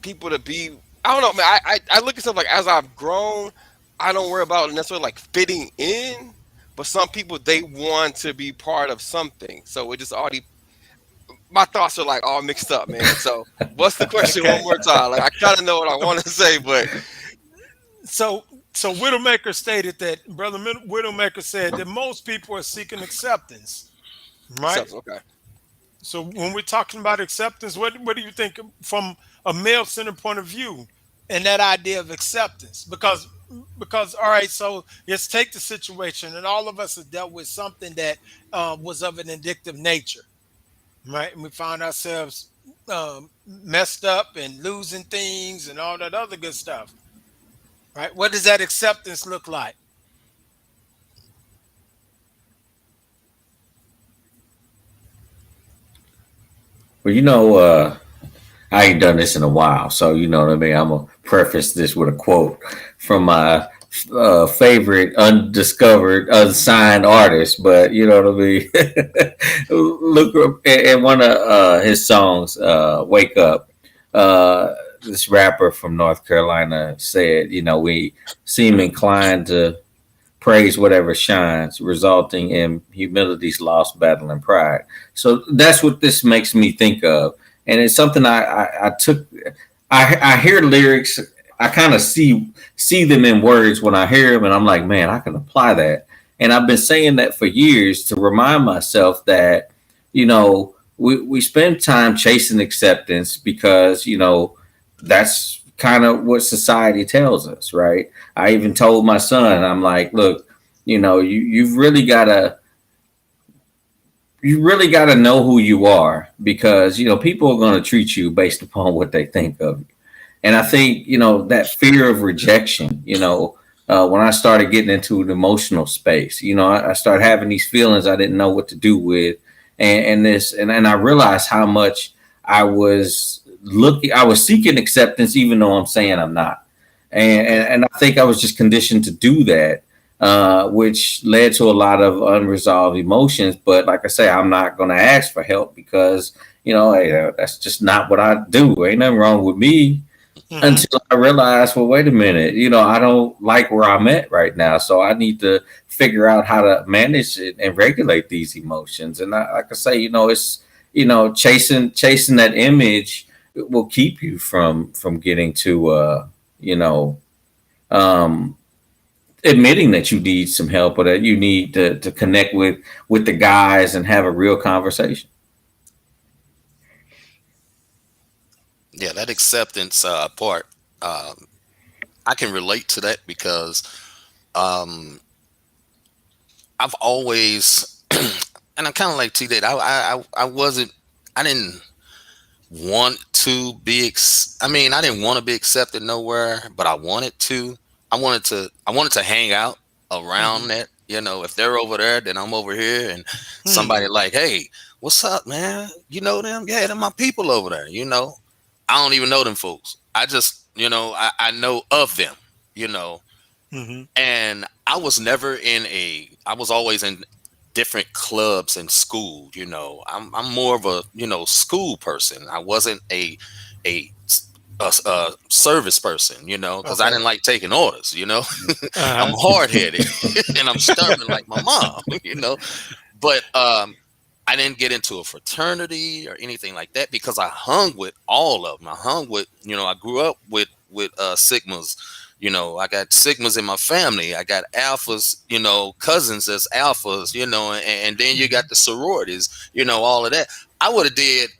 people to be. I don't know, man. I look at stuff like as I've grown. I don't worry about necessarily like fitting in, but some people they want to be part of something. So it just already my thoughts are like all mixed up, man. So what's the question one Okay. more time? Like I kind of know what I want to say, but So so Widowmaker stated that Widowmaker said that most people are seeking acceptance, right? except okay. So when we're talking about acceptance, what do you think from a male centered point of view and that idea of acceptance? Because all right, so let's take the situation, and all of us have dealt with something that was of an addictive nature, right? And we found ourselves messed up and losing things and all that other good stuff, right? What does that acceptance look like? Well, I ain't done this in a while, so you know what I mean. I'm gonna preface this with a quote from my favorite undiscovered, unsigned artist. But you know what I mean. Look up at one of his songs, "Wake Up." This rapper from North Carolina said, we seem inclined to praise whatever shines, resulting in humility's lost battle and pride. So that's what this makes me think of, and it's something I took. I hear lyrics, I kind of see them in words when I hear them, and I'm like, man, I can apply that. And I've been saying that for years to remind myself that we spend time chasing acceptance because that's kind of what society tells us, right? I even told my son, I'm like, look, you really got to know who you are, because people are going to treat you based upon what they think of you. And I think that fear of rejection, when I started getting into an emotional space, I started having these feelings I didn't know what to do with, and I realized how much I was seeking acceptance, even though I'm saying I'm not. And I think I was just conditioned to do that, which led to a lot of unresolved emotions. But like I say, I'm not going to ask for help because, hey, that's just not what I do. Ain't nothing wrong with me, Hmm. until I realized, well, wait a minute, I don't like where I'm at right now. So I need to figure out how to manage it and regulate these emotions. And like I say, it's, chasing that image will keep you from getting to, you know, um, admitting that you need some help, or that you need to connect with the guys and have a real conversation. Yeah, that acceptance part, um, I can relate to that because um, I've always, and I'm kind of like T Date. I wasn't, I didn't want to be. I mean, I didn't want to be accepted nowhere, but I wanted to. I wanted to hang out around Hmm. that. You know, if they're over there, then I'm over here, and Hmm. somebody like, hey, what's up, man? You know them? Yeah, they're my people over there. You know, I don't even know them folks. I just, I know of them. You know, Hmm. and I was never in a. I was always in different clubs in school. You know, I'm more of a school person. I wasn't a a service person. You know, because I Okay. didn't like taking orders. You know, I'm Uh-huh. hard headed and I'm stubborn like my mom. You know, but I didn't get into a fraternity or anything like that because I hung with all of them. I hung with, I grew up with Sigmas. You know, I got Sigmas in my family. I got Alphas, cousins as Alphas, and then you got Mhm. the sororities, all of that. I would have did.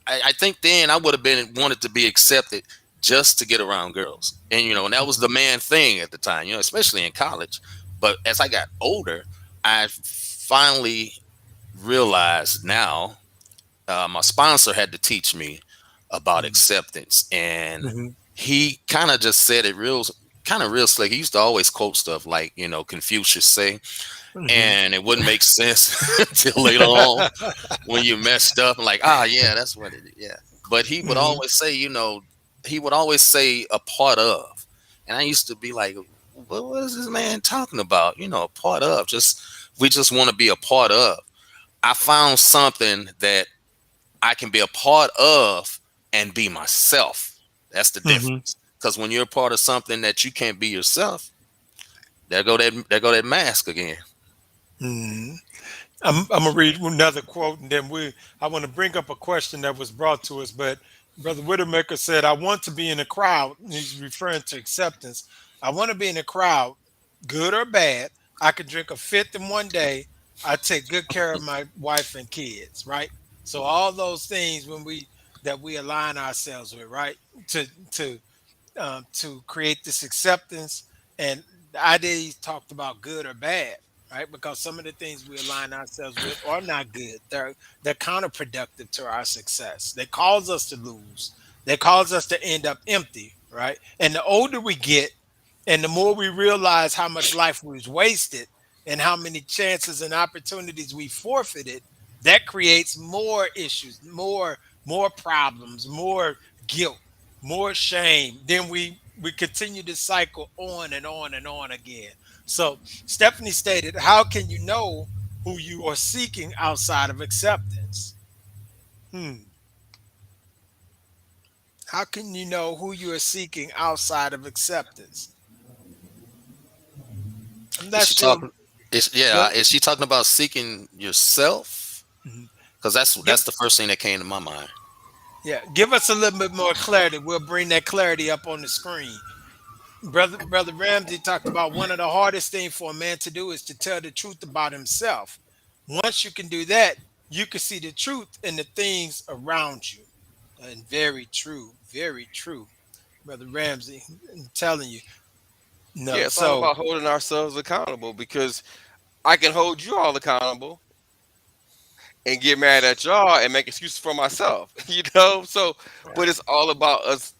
I think then I would have been wanted to be accepted just to get around girls, and and that was the man thing at the time, especially in college. But as I got older, I finally realized now, my sponsor had to teach me about Mhm. acceptance, and Mhm. he kind of just said it real slick. He used to always quote stuff like, Confucius say, Mhm. and it wouldn't make sense until later on when you messed up and like, yeah, that's what it is. Yeah. But he would Mhm. always say, he would always say a part of. And I used to be like, what is this man talking about? A part of. We just want to be a part of. I found something that I can be a part of and be myself. That's the Mhm. difference. Because when you're a part of something that you can't be yourself, There go that mask again. Mhm. I'm gonna read another quote, and then I want to bring up a question that was brought to us. But Brother Widowmaker said, "I want to be in a crowd." And he's referring to acceptance. I want to be in a crowd, good or bad. I could drink a fifth in one day. I take good care of my wife and kids, right? So all those things when we that we align ourselves with, right? To to create this acceptance. And the idea he talked about good or bad, right? Because some of the things we align ourselves with are not good. They're counterproductive to our success. They cause us to lose. They cause us to end up empty, right? And the older we get, and the more we realize how much life was wasted and how many chances and opportunities we forfeited, that creates more issues, more problems, more guilt, more shame. Then we continue to cycle on and on and on again. So Stephanie stated, how can you know who you are seeking outside of acceptance? Hmm. How can you know who you are seeking outside of acceptance? I'm Is not she sure. talking? Go. Is she talking about seeking yourself? Mhm. Because that's Give, that's the first thing that came to my mind. yeah, give us a little bit more clarity. We'll bring that clarity up on the screen. Brother Ramsey talked about one of the hardest things for a man to do is to tell the truth about himself. Once you can do that, you can see the truth in the things around you. And very true, Brother Ramsey. I'm telling you. No, Yeah, it's all so about holding ourselves accountable because I can hold you all accountable and get mad at y'all and make excuses for myself, So, but it's all about us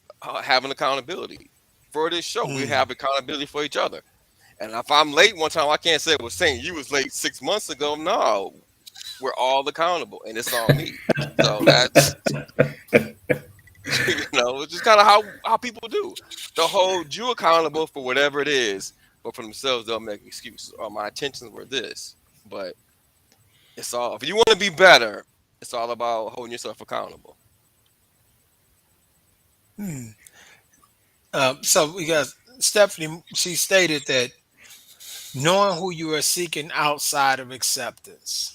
having accountability for this show. We mm, have accountability for each other. And if I'm late one time, I can't say it was saying you was late 6 months ago. No, we're all accountable, and it's on me. So that's it's just kind of how people do. They'll hold you accountable for whatever it is, but for themselves they'll make excuses. Or my intentions were this, but it's all if you want to be better, it's all about holding yourself accountable. mm. So we got Stephanie. She stated that knowing who you are seeking outside of acceptance.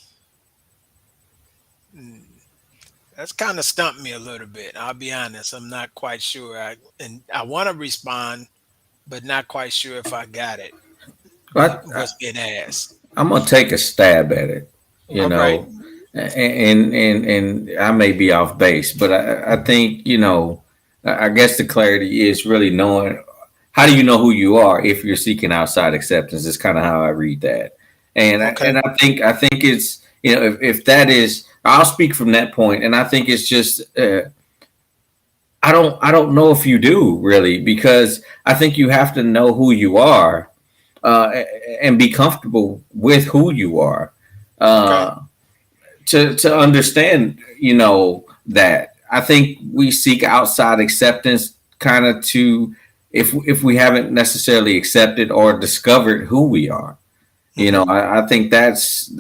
Mm, that's kind of stumped me a little bit. I'll be honest. I'm not quite sure. And I want to respond, but not quite sure if I got it. But What's being asked? I'm gonna take a stab at it, you All right. know, and I may be off base, but I think I guess the clarity is really knowing how do you know who you are if you're seeking outside acceptance is kind of how I read that, Okay. and I think it's if that is I'll speak from that point, and I think it's just I don't know if you do really because I think you have to know who you are uh, and be comfortable with who you are Okay. uh, to understand that I think we seek outside acceptance kind of to if we haven't necessarily accepted or discovered who we are. Hmm. I think that's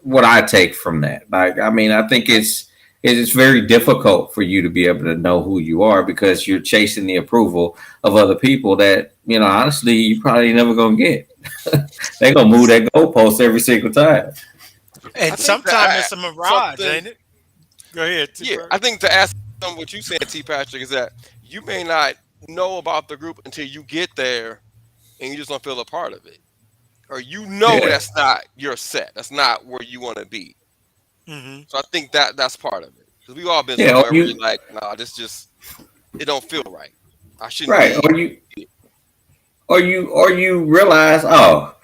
what I take from that. Like, I mean, I think it's very difficult for you to be able to know who you are because you're chasing the approval of other people that honestly you probably never gonna get. They're gonna move that goalpost every single time. I And think to sometimes add it's a mirage, something, ain't it? Go ahead, T. yeah, I think to add something what you said, T. Patrick, is that you may not know about the group until you get there and you just don't feel a part of it, or Yeah, that's not your set, that's not where you want to be. Hmm. So I think that's part of it because we've all been yeah. Or somewhere where you're you like, nah, this just it don't feel right. I shouldn't right, be. or you realize, oh,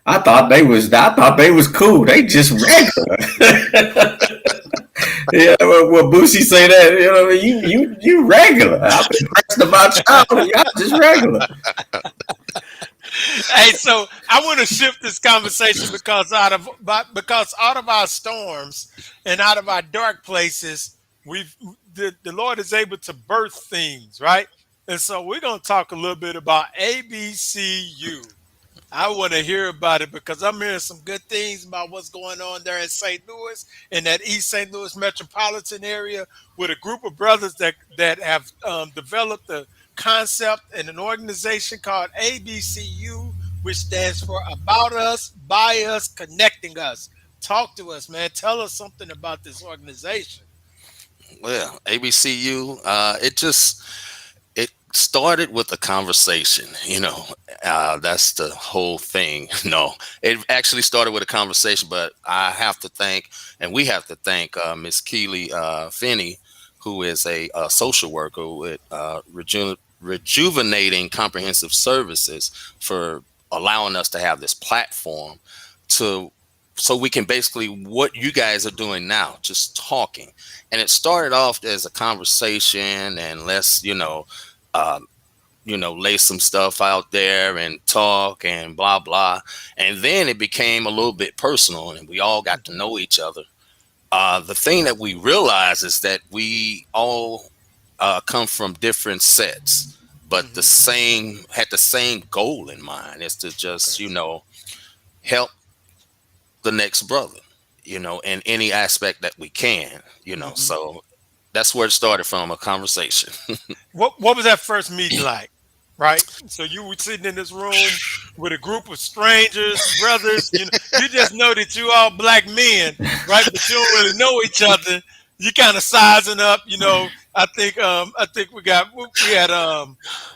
I thought they was cool. They just regular. Yeah, well, Boosie say that. You regular. I've been pressed about y'all just regular. Hey, so I want to shift this conversation because out of our storms and out of our dark places, the Lord is able to birth things, right? And so we're gonna talk a little bit about ABCU. I want to hear about it because I'm hearing some good things about what's going on there in St. Louis, in that East St. Louis metropolitan area, with a group of brothers that have developed concept and an organization called ABCU, which stands for About Us, By Us, Connecting Us. Talk to us, man. Tell us something about this organization. Well, ABCU, it started with a conversation. That's the whole thing. No, it actually started with a conversation, but I have to thank, and we have to thank Miss Keely Finney, who is a social worker with Rejuvenating Comprehensive Services, for allowing us to have this platform to so we can basically what you guys are doing now, just talking. And it started off as a conversation, and let's um, lay some stuff out there and talk and blah blah. And then it became a little bit personal, and we all got to Mhm, know each other. The thing that we realize is that we all come from different sets, but the mhm. same had the same goal in mind, is to Okay. just help the next brother, in any aspect that we can, Mhm. so that's where it started, from a conversation. What was that first meeting like? Right? So you were sitting in this room with a group of strangers, brothers, you just know that you all black men, right? But you don't really know each other. You kind of sizing up, I think we had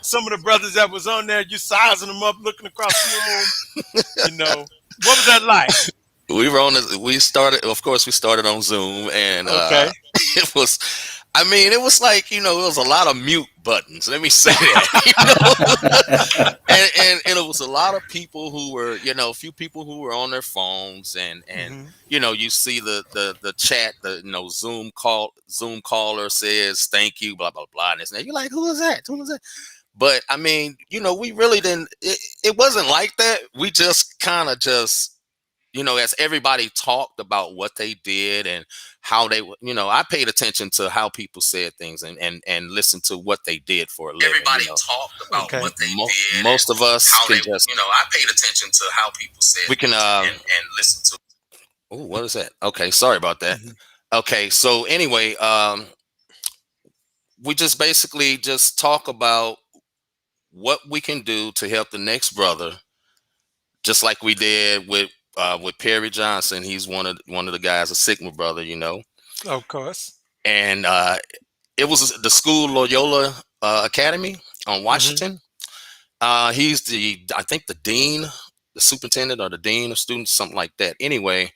some of the brothers that was on there, you sizing them up, looking across the room, you know. What was that like? We started, of course, we started on Zoom, and Okay. it was, I mean, it was like, it was a lot of mute buttons, let me say that. And it was a lot of people who were, a few people who were on their phones, and Hmm. you see the chat, the Zoom caller says thank you, blah blah blah, and you're like, who is that, who is that? But I mean, we really didn't, it wasn't like that. We just kind of just, as everybody talked about what they did and how they, I paid attention to how people said things, and listened to what they did for a living. Everybody Talked about Okay. what they did. Most of us how can they, just, I paid attention to how people said we can, and listen to. Oh, what is that? Okay, sorry about that. Hmm. Okay, so anyway, we just basically just talk about what we can do to help the next brother, just like we did with Perry Johnson. He's one of the guys, a Sigma brother, Of course. and it was the school Loyola Academy on Hmm. Washington. He's I think the dean, the superintendent, or the dean of students, something like that. Anyway,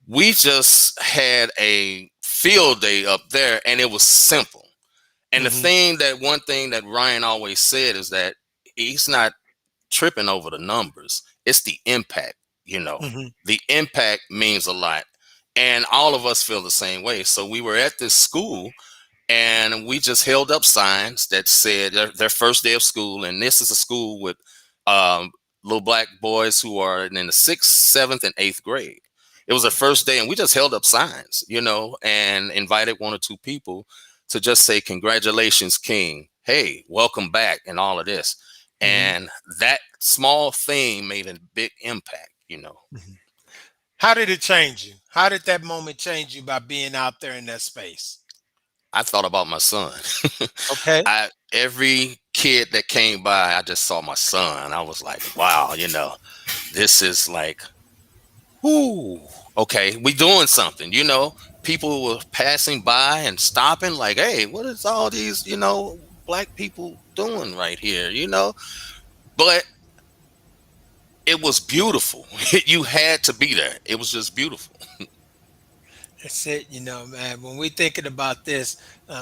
we just had a field day up there, and it was simple. And Hmm. one thing that Ryan always said is that he's not tripping over the numbers. It's the impact, you know. Hmm. The impact means a lot. And all of us feel the same way. So we were at this school, and we just held up signs that said their first day of school. And this is a school with um, little black boys who are in the sixth, seventh, and eighth grade. It was their first day, and we just held up signs, and invited one or two people to just say, "Congratulations, King. Hey, welcome back," and all of this. Hmm. And that small thing made a big impact. Hmm. How did it change you? How did that moment change you by being out there in that space? I thought about my son. Okay. I Every kid that came by, I just saw my son. I was like, wow, this is like, whoo, okay, we doing something. People were passing by and stopping, like, hey, what is all these, black people doing right here? But it was beautiful. You had to be there. It was just beautiful. That's it, man. When we thinking about this,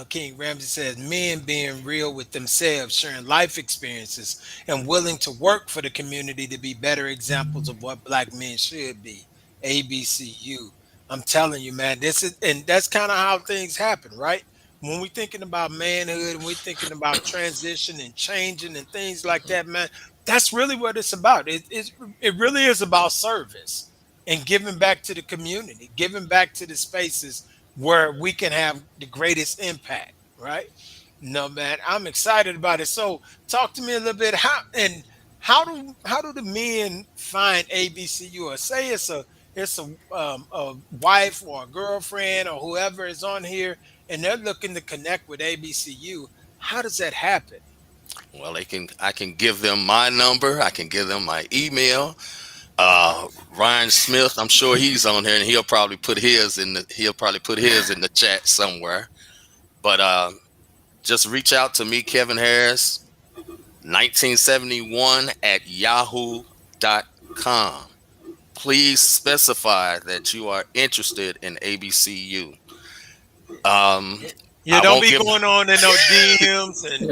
King Ramsey says men being real with themselves, sharing life experiences, and willing to work for the community to be better examples of what black men should be. ABCU. I'm telling you, man. And that's kind of how things happen, right? When we thinking about manhood and we thinking about transition and changing and things like that, man, that's really what it's about. It really is about service and giving back to the community, giving back to the spaces where we can have the greatest impact, right? No, man, I'm excited about it. So, talk to me a little bit. How do the men find ABCU? Or say it's a wife or a girlfriend or whoever is on here, and they're looking to connect with ABCU. How does that happen? Well, I can give them my number. I can give them my email. Ryan Smith, I'm sure he's on here, and he'll probably put his in the chat somewhere. But just reach out to me, Kevin Harris, 1971 at yahoo.com. Please specify that you are interested in ABCU. Um, Yeah, I don't won't be give. going on in no DMs and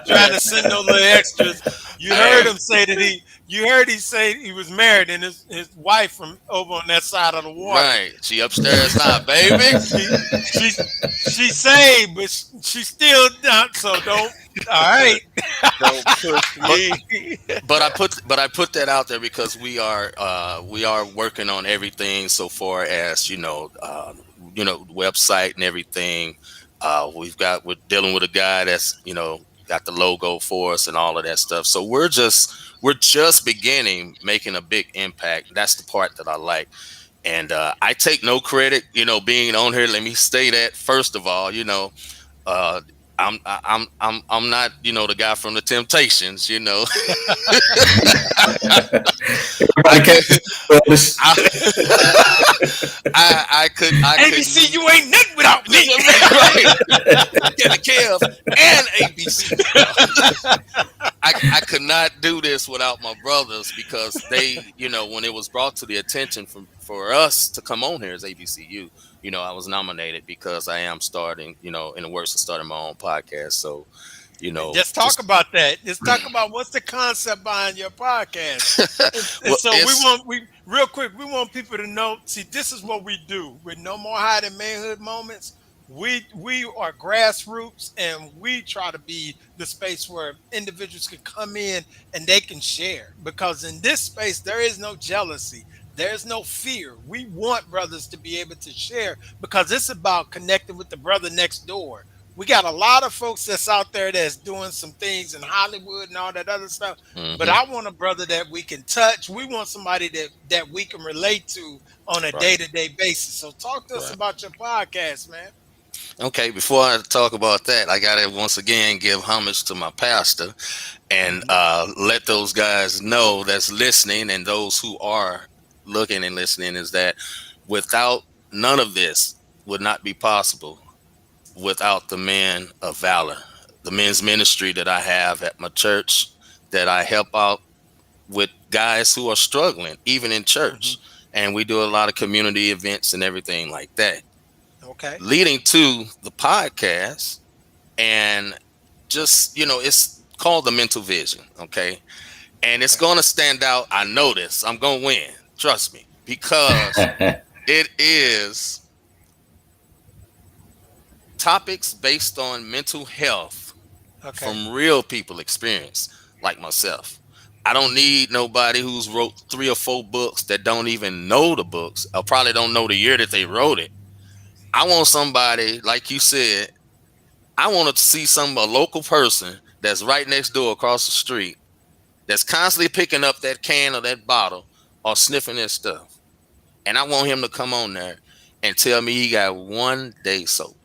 trying to send no little extras. You heard Hey, him say that you heard he say he was married and his wife from over on that side of the water. right. She upstairs now, baby. She she she saved, but she still not. So don't. All right. Don't push But me. but I put that out there because we are working on everything so far as website and everything. We're dealing with a guy that's got the logo for us and all of that stuff. So we're just beginning making a big impact. That's the part that I like. And I take no credit, being on here. Let me say that first of all, uh, I'm not, the guy from the Temptations. I Everybody could, catch this. I, I couldn't. ABC, you ain't nothing without me. Right, Kevin Kev and ABC. I could not do this without my brothers because they, when it was brought to the attention for us to come on here as ABCU, I was nominated because I am starting, in the works of starting my own podcast. So, Just talk just about that. Just talk about what's the concept behind your podcast. And well, so it's we real quick, we want people to know. See, this is what we do with No More Hiding Manhood Moments. We are grassroots, and we try to be the space where individuals can come in and they can share. Because in this space, there is no jealousy, there's no fear. We want brothers to be able to share because it's about connecting with the brother next door. We got a lot of folks that's out there that's doing some things in Hollywood and all that other stuff. But hmm I want a brother that we can touch. We want somebody that we can relate to on a right, day-to-day basis. So talk to us right. about your podcast, man. Okay, before I talk about that, I gotta once again give homage to my pastor and Mhm. let those guys know that's listening and those who are looking and listening is that without none of this would not be possible without the men of valor, the men's ministry that I have at my church, that I help out with guys who are struggling, even in church. Mhm. And we do a lot of community events and everything like that, Okay. leading to the podcast. And just, it's called the mental vision. Okay. And it's Okay. going to stand out. I know this. I'm going to win. Trust me, because it is topics based on mental health Okay. from real people experience like myself. I don't Mhm. need nobody who's wrote 3 or 4 books that don't even know the books or probably don't know the year that they wrote it. I want somebody, like you said, I want to see a local person that's right next door across the street that's constantly picking up that can or that bottle or sniffing that stuff. And I want him to come on there and tell me he got one day sober.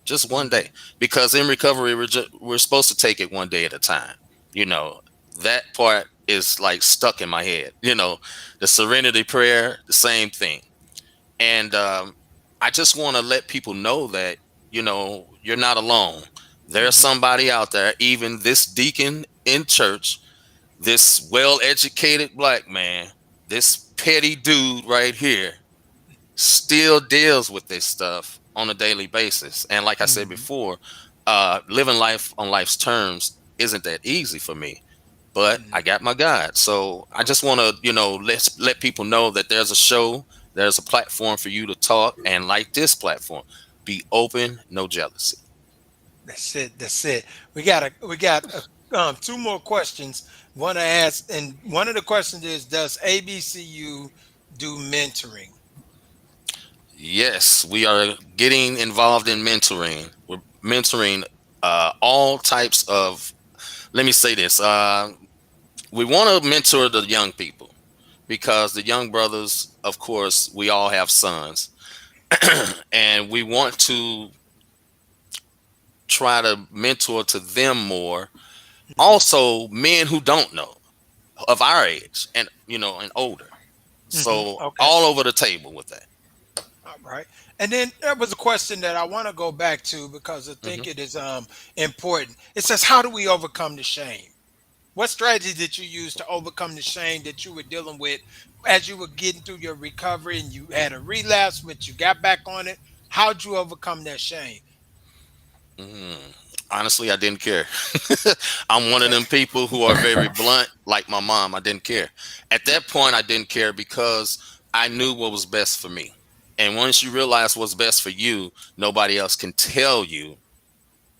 Just one Mhm. day. Because in recovery, we're supposed to take it one day at a time. You know, that part is like stuck in my head. The serenity prayer, the same thing. And I just want to let people know that, you're not alone. There's Mhm. somebody out there, even this deacon in church, this well educated black man, this petty dude right here still deals with this stuff on a daily basis. And like I said Mhm. before, living life on life's terms isn't that easy for me. But I Mhm. got my God. So I just want to, let's let people know that there's a show, there's a platform for you to talk. And like this platform, be open, no jealousy. That's it. That's it. We got two more questions. Want to ask, and one of the questions is, does ABCU do mentoring? Yes, we are getting involved in mentoring. We're mentoring all types of, let me say this. We want to mentor the young people because the young brothers, of course, we all have sons. And we want to try to mentor to them more. Hmm. Also, men who don't know of our age and and older. Hmm. So Okay. all over the table with that. All right. And then there was a question that I want to go back to because I Hmm think it is important. It says, how do we overcome the shame? What strategy did you use to overcome the shame that you were dealing with as you were getting through your recovery and you had a relapse, but you got back on it? How'd you overcome that shame? hmm Honestly, I didn't care. I'm one of Okay. them people who are very blunt, like my mom. I didn't care. At that point, I didn't care because I knew what was best for me. And once you realize what's best for you, nobody else can tell you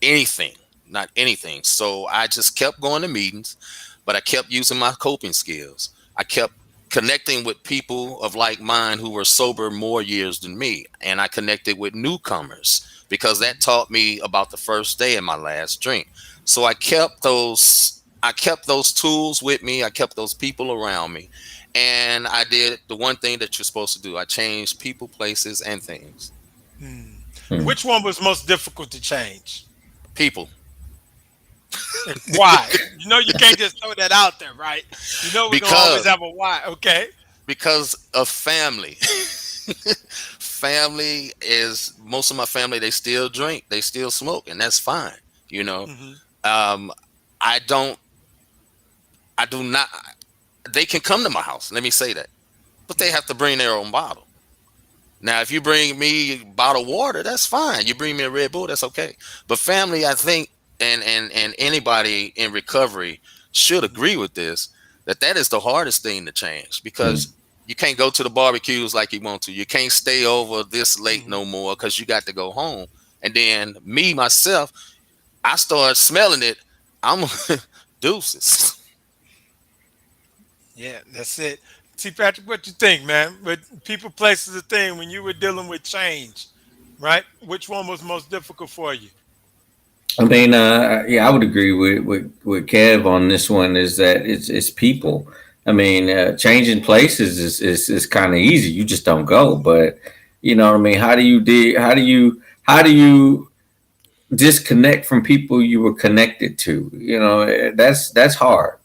anything, not anything. So I just kept going to meetings, but I kept using my coping skills. I kept connecting with people of like mind who were sober more years than me. And I connected with newcomers because that taught me about the first day of my last drink. So I kept those tools with me. I kept those people around me. And I did the one thing that you're supposed to do. I changed people, places, and things. Hmm. Hmm. Which one was most difficult to change? People. And why? You know, you can't just throw that out there, right? You know, we're going to always because have a why. Okay. because of family. Family is most of my family. They still drink, they still smoke, and that's fine. You know, Hmm. um, I don't, I do not. They can come to my house. Let me say that, but they have to bring their own bottle. Now, if you bring me a bottle of water, that's fine. You bring me a Red Bull, that's okay. But family, I think, and anybody in recovery should agree with this, that is the hardest thing to change Hmm. because you can't go to the barbecues like you want to. You can't stay over this late Hmm. no more because you got to go home. And then me myself, I start smelling it. I'm deuces. Yeah, that's it. See, Patrick, what you think, man? But people, places, a thing when you were dealing with change, right? Which one was most difficult for you? I mean, yeah, I would agree with Kev on this one. Is that it's people. I mean, changing places is kind of easy. You just don't go. But you know what I mean. How do you disconnect from people you were connected to? You know, that's hard.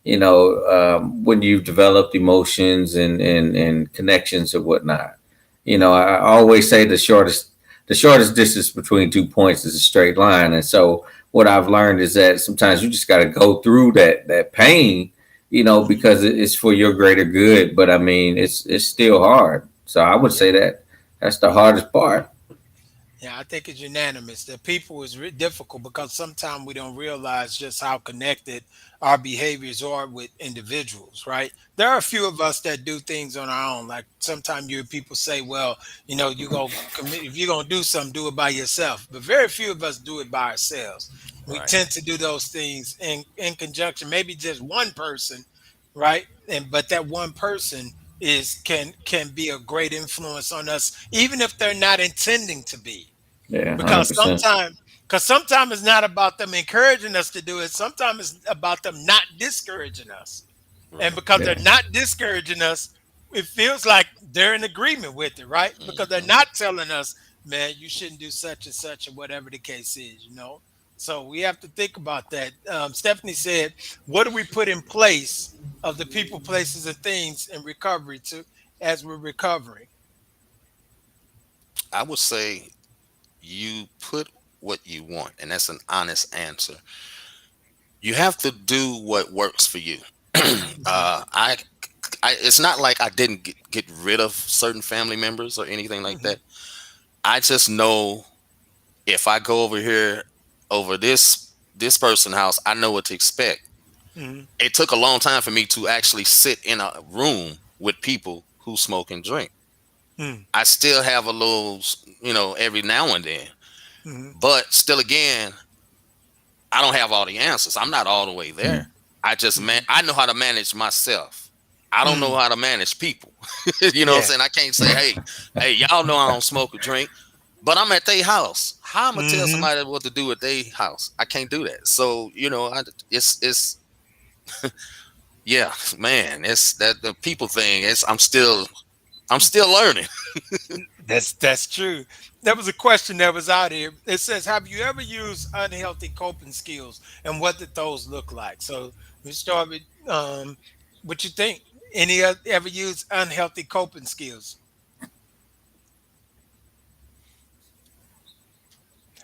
You know, when you've developed emotions and connections and whatnot. You know, Hmm. I always say the shortest distance between 2 points is a straight line. And so what I've learned is that sometimes you just got to go through that pain, Hmm. because it's for your greater good. But I mean, it's still hard. So I would Yeah. say that that's the hardest part. Yeah, I think it's unanimous. The people is difficult because sometimes we don't realize just how connected our behaviors are with individuals, right? There are a few of us that do things on our own. Like sometimes you hear people say, well, you go commit if you're gonna do something, do it by yourself. But very few of us do it by ourselves. We Right. tend to do those things in conjunction, maybe just one person, right? And but that one person is can be a great influence on us, even if they're not intending to be, Yeah, because 100%. sometimes it's not about them encouraging us to do it. Sometimes it's about them not discouraging us. And Right. because they're Yeah, not discouraging us, it feels like they're in agreement with it, right? Because they're hmm not telling us, man, you shouldn't do such and such, or whatever the case is. So we have to think about that. Stephanie said, what do we put in place of the people, places, and things in recovery to as we're recovering? I would say you put what you want, and that's an honest answer. You have to do what works for you. Mhm. It's not like I didn't get rid of certain family members or anything like Mhm. that. I just know if I go over here over this person house, I know what to expect. Mhm. It took a long time for me to actually sit in a room with people who smoke and drink. Mhm. I still have a little, every now and then, Mhm. but still, again, I don't have all the answers. I'm not all the way there. mm, Mhm. I know how to manage myself. I don't know Mhm. how to manage people. You know what I'm Yeah. saying? I can't say, hey, y'all know I don't smoke or drink, but I'm at their house. How I'm gonna tell Mhm. somebody what to do at their house? I can't do that. So, it's yeah, man, it's that the people thing. I'm still learning. That's true. There was a question that was out here. It says, "Have you ever used unhealthy coping skills, and what did those look like?" So we start with what you think. Ever use unhealthy coping skills?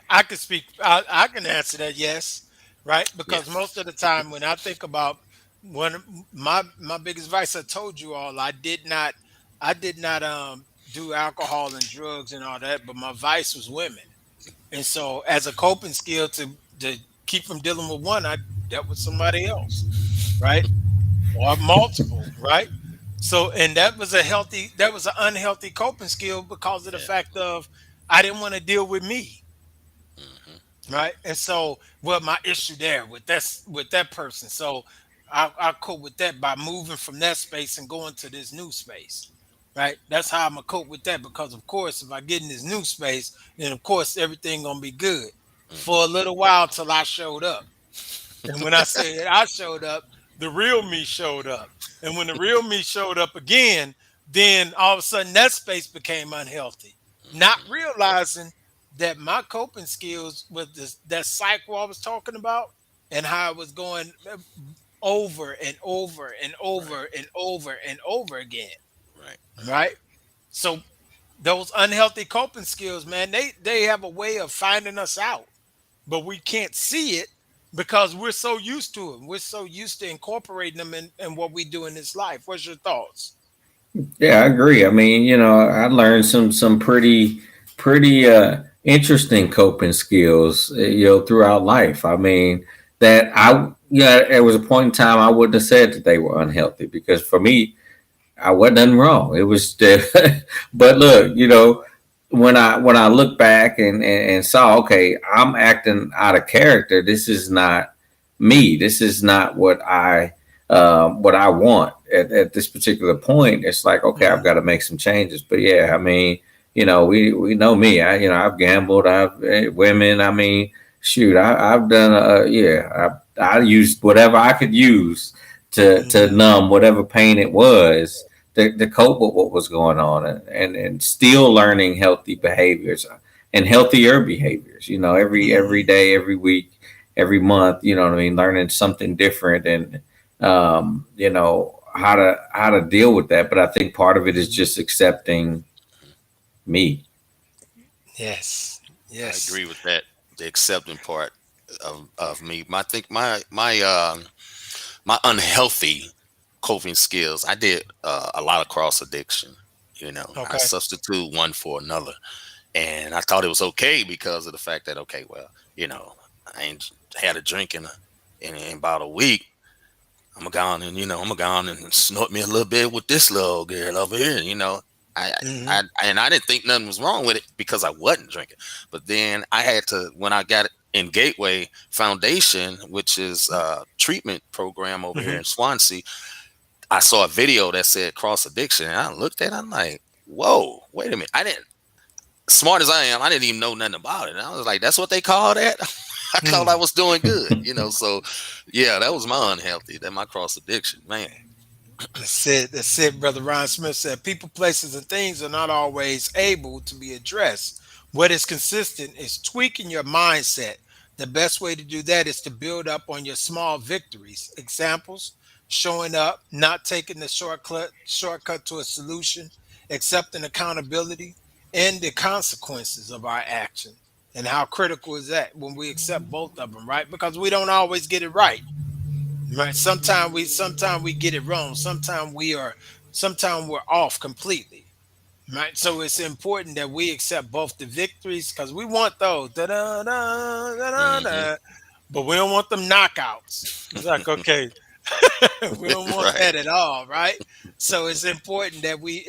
I can speak. I can answer that. Yes, right. Yeah. Because most of the time, when I think about one of my biggest advice, I told you all, I did not do alcohol and drugs and all that, but my vice was women. And so, as a coping skill to keep from dealing with one, I dealt with somebody else, right, or multiple, right. So, and that was an unhealthy coping skill because of the Yeah. fact of I didn't want to deal with me, Hmm. right? And so, what my issue there with that person? So, I cope with that by moving from that space and going to this new space, right? That's how I'm gonna cope with that because, of course, if I get in this new space, then of course everything gonna be good for a Hmm. little while till I showed up. And when I say I showed up, the real me showed up. And when the real me showed up again, then all of a sudden that space became unhealthy. Not Hmm. realizing that my coping skills with that cycle I was talking about and how I was going over and over and Right. over and over and over again. Right. Right. So those unhealthy coping skills, man, they have a way of finding us out, but we can't see it because we're so used to it. We're so used to incorporating them in what we do in this life. What's your thoughts? Yeah, I agree. I mean, I learned some pretty interesting coping skills, throughout life. I mean, that yeah, there was a point in time I wouldn't have said that they were unhealthy because for me, I wasn't nothing wrong. It was, but look, when I look back and saw, okay, I'm acting out of character. This is not me. This is not what I want at this particular point. It's like, okay, I've Mhm. got to make some changes. But yeah, I mean, we know me. I've gambled. I've women. I mean, shoot, I've done. Yeah, I used whatever I could use to Mhm. numb whatever pain it was to cope with what was going on, and still learning healthy behaviors and healthier behaviors. Every Mhm. day, every week, every month. You know what I mean? Learning something different and how to deal with that. But I think part of it is Mhm. just accepting me. Yes. I Yes. agree with that. The accepting part of me. I think my unhealthy coping skills. I did a lot of cross addiction. I Okay. substitute one for another, and I thought it was okay because of the fact that okay, well, I ain't had a drink in about a week. I'm gonna go on and snort me a little bit with this little girl over here. I, Mhm. I didn't think nothing was wrong with it because I wasn't drinking. But then I had to when I got in Gateway Foundation, which is a treatment program over here Mhm. in Swansea. I saw a video that said cross addiction, and I looked at it. I'm like, whoa, wait a minute. I didn't smart as I am, I didn't even know nothing about it. And I was like, that's what they call that? I thought I Mhm. was doing good. So yeah, that was my unhealthy, that my cross addiction, man. That's it. That's it. Brother Ron Smith said people, places, and things are not always able to be addressed. What is consistent is tweaking your mindset. The best way to do that is to build up on your small victories. Examples: showing up, not taking the shortcut to a solution, accepting accountability, and the consequences of our action. And how critical is that when we accept both of them, right? Because we don't always get it right. Right. Sometimes we get it wrong. Sometimes we're off completely. Right. So it's important that we accept both the victories because we want those da da da da da Hmm. da, but we don't want them knockouts. It's like, okay, we don't want Right. that at all, right? So it's important that we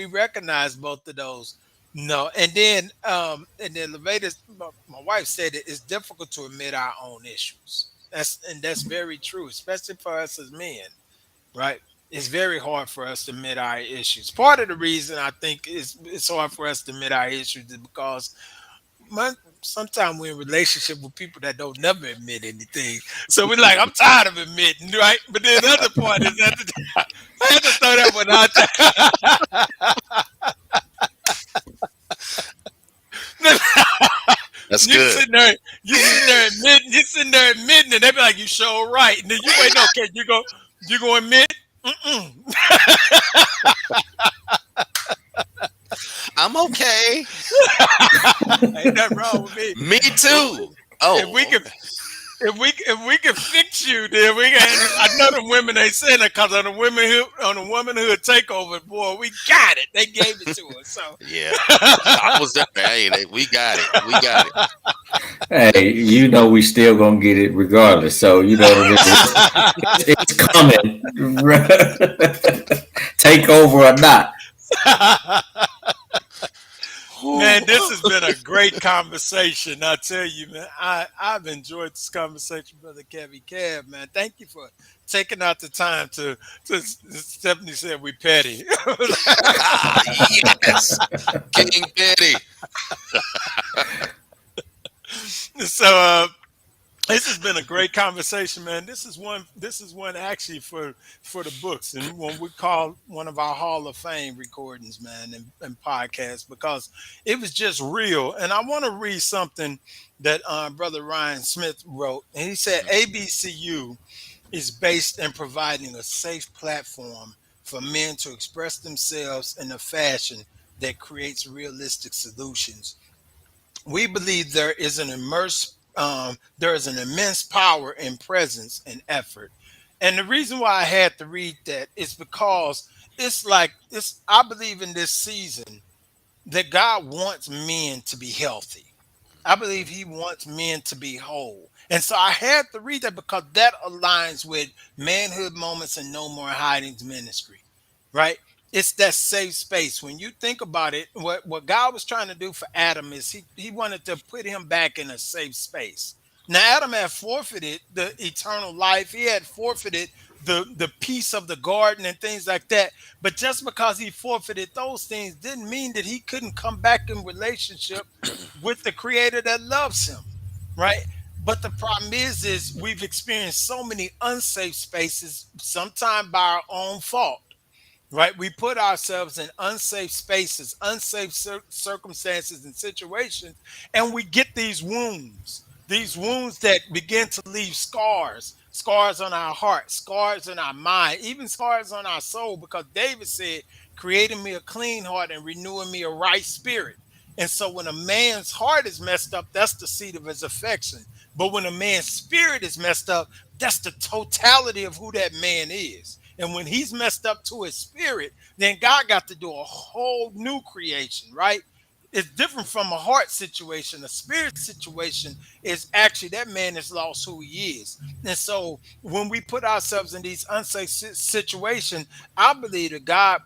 recognize both of those. No, and then Levada, my wife said it's difficult to admit our own issues. That's very true, especially for us as men, right? It's very hard for us to admit our issues. Part of the reason I think it's hard for us to admit our issues is because sometimes we're in relationship with people that don't never admit anything. So we're like, I'm tired of admitting, right? But then the other part is that I had to throw that one out there. That's You good. sitting there, you sitting there admitting it. They be like, "You sure right," and then you wait. Okay, you go admit. Mm-mm. I'm okay. Ain't nothing wrong with me. Me If, too. if we Oh, can, okay. if we can fix you, then we can. I know the women ain't saying that because on the womanhood takeover, boy, we got it. They gave it to us. So Yeah. Doc was there. Hey, we got it. We got it. Hey, you know we still gonna get it regardless. So you know what I mean. It's coming. Take over or not. man, Whew. this has been a great conversation. I tell you, man, I've enjoyed this conversation, brother Kevy Kev. Man, thank you for taking out the time to. Stephanie said we petty. Yes. King Petty. so this has been a great conversation, man. This is one. This is one actually for the books, and when we call one of our Hall of Fame recordings, man, and podcasts because it was just real. And I want to read something that brother Ryan Smith wrote, and he said ABCU is based in providing a safe platform for men to express themselves in a fashion that creates realistic solutions. We believe there is an immense power in presence and effort. And the reason why I had to read that is because it's like it's I believe in this season that God wants men to be healthy. I believe he wants men to be whole. And so I had to read that because that aligns with manhood moments and no more hidings ministry, right? It's that safe space. When you think about it, what God was trying to do for Adam is he wanted to put him back in a safe space. Now Adam had forfeited the eternal life. He had forfeited the peace of the garden and things like that. But just because he forfeited those things didn't mean that he couldn't come back in relationship with the creator that loves him, right? But the problem is we've experienced so many unsafe spaces, sometimes by our own fault, right? We put ourselves in unsafe spaces, unsafe circumstances and situations, and we get these wounds that begin to leave scars, scars on our heart, scars in our mind, even scars on our soul, because David said, creating me a clean heart and renewing me a right spirit. And so when a man's heart is messed up, that's the seat of his affection. But when a man's spirit is messed up, that's the totality of who that man is. And when he's messed up to his spirit, then God got to do a whole new creation, right? It's different from a heart situation. A spirit situation is actually that man has lost who he is. And so when we put ourselves in these unsafe situations, I believe that God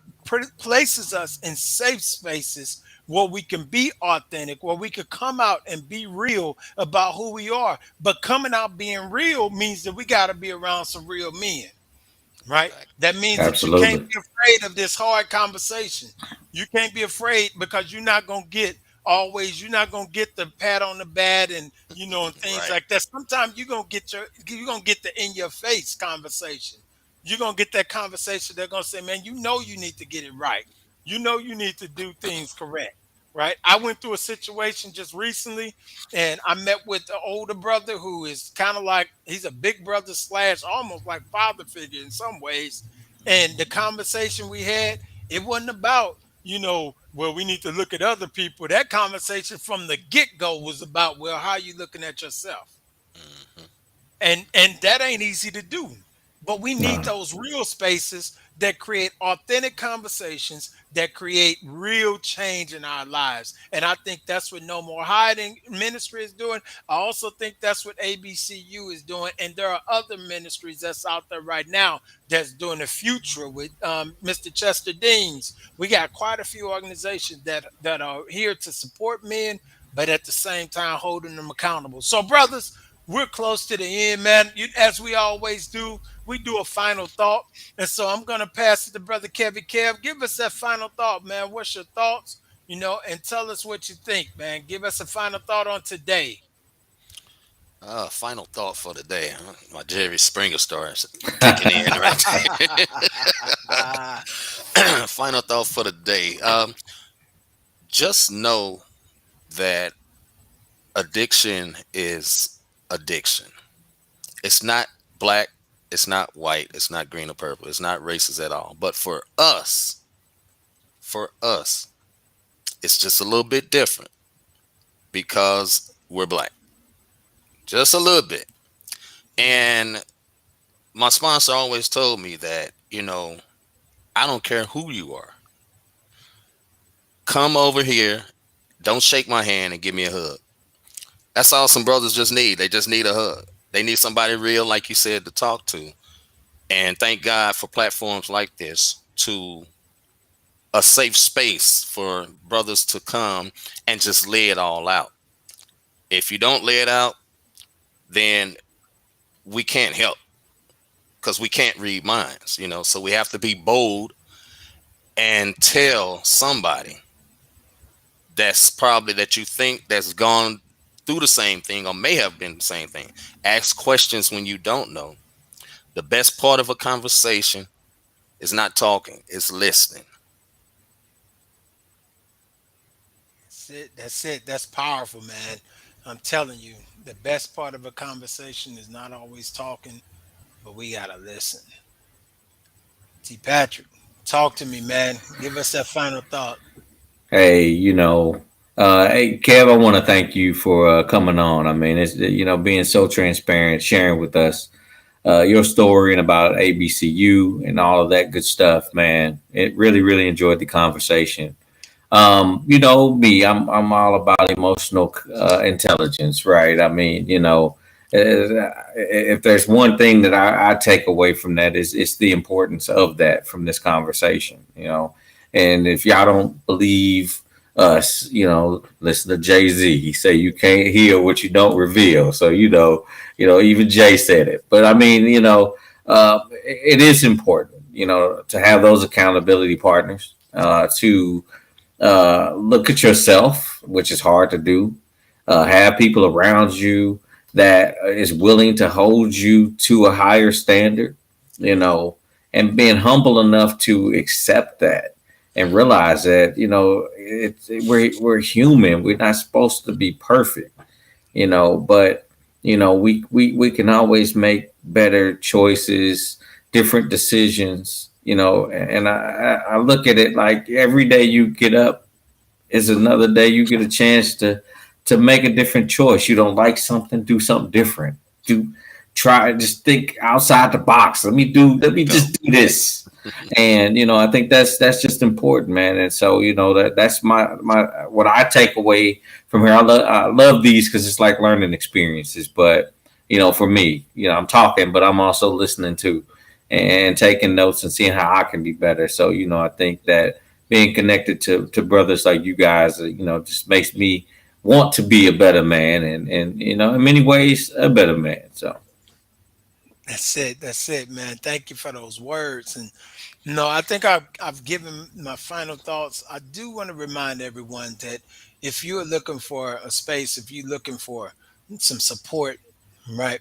places us in safe spaces where we can be authentic, where we could come out and be real about who we are. But coming out being real means that we got to be around some real men, right? Exactly. That means that you can't Absolutely. be afraid of this hard conversation. You can't be afraid because you're not gonna get the pat on the back and and things Right. like that. Sometimes you're gonna get the in your face conversation. You're gonna get that conversation. They're gonna say, man, you need to get it right. You need to do things correct. Right. I went through a situation just recently and I met with the older brother who is kind of like he's a big brother slash almost like father figure in some ways. And the conversation we had, it wasn't about, well, we need to look at other people. That conversation from the get-go was about, well, how are you looking at yourself? Hmm. And that ain't easy to do, but we need No. those real spaces that create authentic conversations that create real change in our lives. And I think that's what No More Hiding ministry is doing. I also think that's what ABCU is doing, and there are other ministries that's out there right now that's doing the future with Mr. Chester Deans. We got quite a few organizations that are here to support men, but at the same time holding them accountable. So brothers, we're close to the end, man. As we always do, we do a final thought. And so I'm going to pass it to Brother Kevy Kev. Give us that final thought, man. What's your thoughts? And tell us what you think, man. Give us a final thought on today. Final thought for the day. Huh? My Jerry Springer starts kicking in right there. Final thought for the day. Just know that addiction is addiction. It's not black, it's not white, it's not green or purple, it's not racist at all. But for us, it's just a little bit different because we're black. Just a little bit. And my sponsor always told me that, I don't care who you are. Come over here, don't shake my hand and give me a hug. That's all some brothers just need. They just need a hug. They need somebody real, like you said, to talk to. And thank God for platforms like this, to a safe space for brothers to come and just lay it all out. If you don't lay it out, then we can't help because we can't read minds. So we have to be bold and tell somebody that's probably that you think that's gone through the same thing or may have been the same thing. Ask questions when you don't know. The best part of a conversation is not talking, it's listening. That's it. That's it. That's powerful, man. I'm telling you, the best part of a conversation is not always talking, but we gotta listen. T. Patrick, talk to me, man. Give us that final thought. Hey, hey, Kev, I want to thank you for coming on. I mean, it's being so transparent, sharing with us your story and about ABCU and all of that good stuff, man. It really, really enjoyed the conversation. Me, I'm all about emotional intelligence, right? I mean, if there's one thing that I take away from that is it's the importance of that from this conversation, and if y'all don't believe us, listen to Jay-Z. He say you can't heal what you don't reveal. So even Jay said it. But I mean, it is important, to have those accountability partners, to look at yourself, which is hard to do. Have people around you that is willing to hold you to a higher standard, and being humble enough to accept that and realize that we're human. We're not supposed to be perfect, but we can always make better choices, different decisions, and I look at it like every day you get up is another day you get a chance to make a different choice. You don't like something, do something different. Do try just think outside the box. Let me just do this. And I think that's just important, man. And so that's my what I take away from here. I love these because it's like learning experiences. But for me, I'm talking, but I'm also listening too and taking notes and seeing how I can be better. So I think that being connected to brothers like you guys, just makes me want to be a better man, and in many ways a better man. So That's it. That's it, man. Thank you for those words. And no, I think I've given my final thoughts. I do want to remind everyone that if you're looking for a space, if you're looking for some support, right,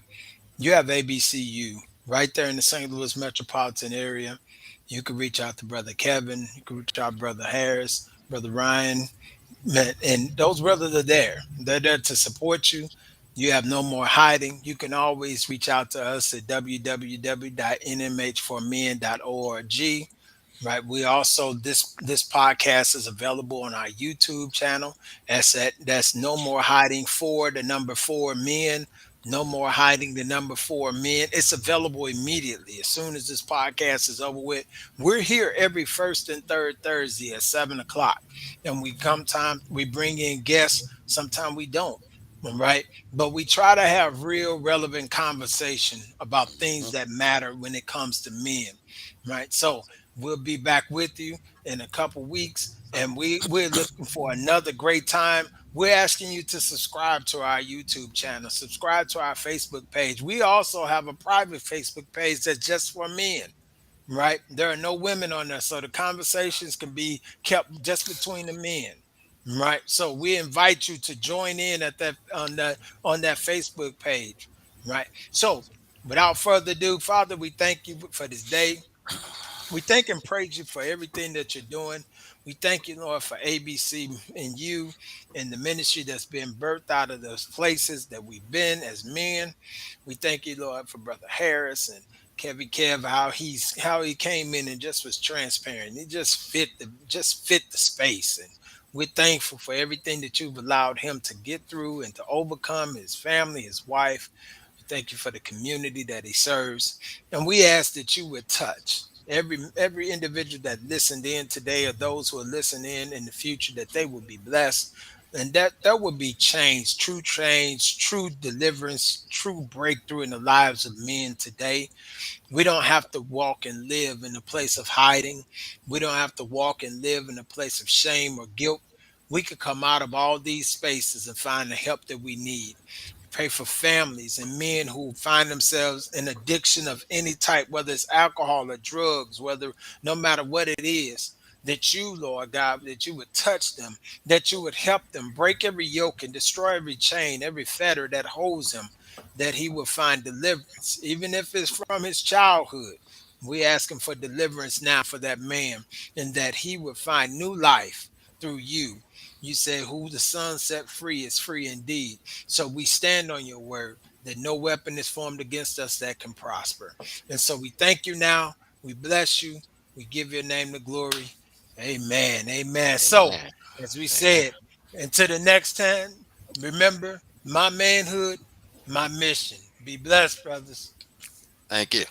you have ABCU right there in the St. Louis metropolitan area. You can reach out to Brother Kevin. You can reach out Brother Harris, Brother Ryan. Man, and those brothers are there. They're there to support you. You have no more hiding. You can always reach out to us at www.nmh4men.org. Right. We also this podcast is available on our YouTube channel. That's no more hiding for the number four men. No more hiding the number four men. It's available immediately as soon as this podcast is over with. We're here every first and third Thursday at 7 o'clock, and we bring in guests. Sometimes we don't. Right. But we try to have real relevant conversation about things that matter when it comes to men. Right. So we'll be back with you in a couple weeks, and we're looking for another great time. We're asking you to subscribe to our YouTube channel, subscribe to our Facebook page. We also have a private Facebook page that's just for men. Right? There are no women on there, so the conversations can be kept just between the men. Right? So we invite you to join in at that Facebook page. Right? So without further ado, Father, we thank you for this day. We thank and praise you for everything that you're doing. We thank you, Lord, for ABC and you and the ministry that's been birthed out of those places that we've been as men. We thank you, Lord, for Brother Harris and Kevy Kev, how he came in and just was transparent. He just fit the space. And we're thankful for everything that you've allowed him to get through and to overcome, his family, his wife. We thank you for the community that he serves. And we ask that you would touch every individual that listened in today, or those who are listening in the future, that they will be blessed, and that there will be change, true deliverance, true breakthrough in the lives of men today. We don't have to walk and live in a place of hiding. We don't have to walk and live in a place of shame or guilt. We could come out of all these spaces and find the help that we need. We pray for families and men who find themselves in addiction of any type, whether it's alcohol or drugs, whether no matter what it is, that you, Lord God, that you would touch them, that you would help them break every yoke and destroy every chain, every fetter that holds him, that he will find deliverance, even if it's from his childhood. We ask him for deliverance now for that man, and that he would find new life through you. You say, who the Son set free is free indeed. So we stand on your word that no weapon is formed against us that can prosper. And so we thank you now. We bless you. We give your name the glory. Amen. Amen. So, Amen. as we Amen. said, until the next time, remember my manhood, my mission. Be blessed, brothers. Thank you.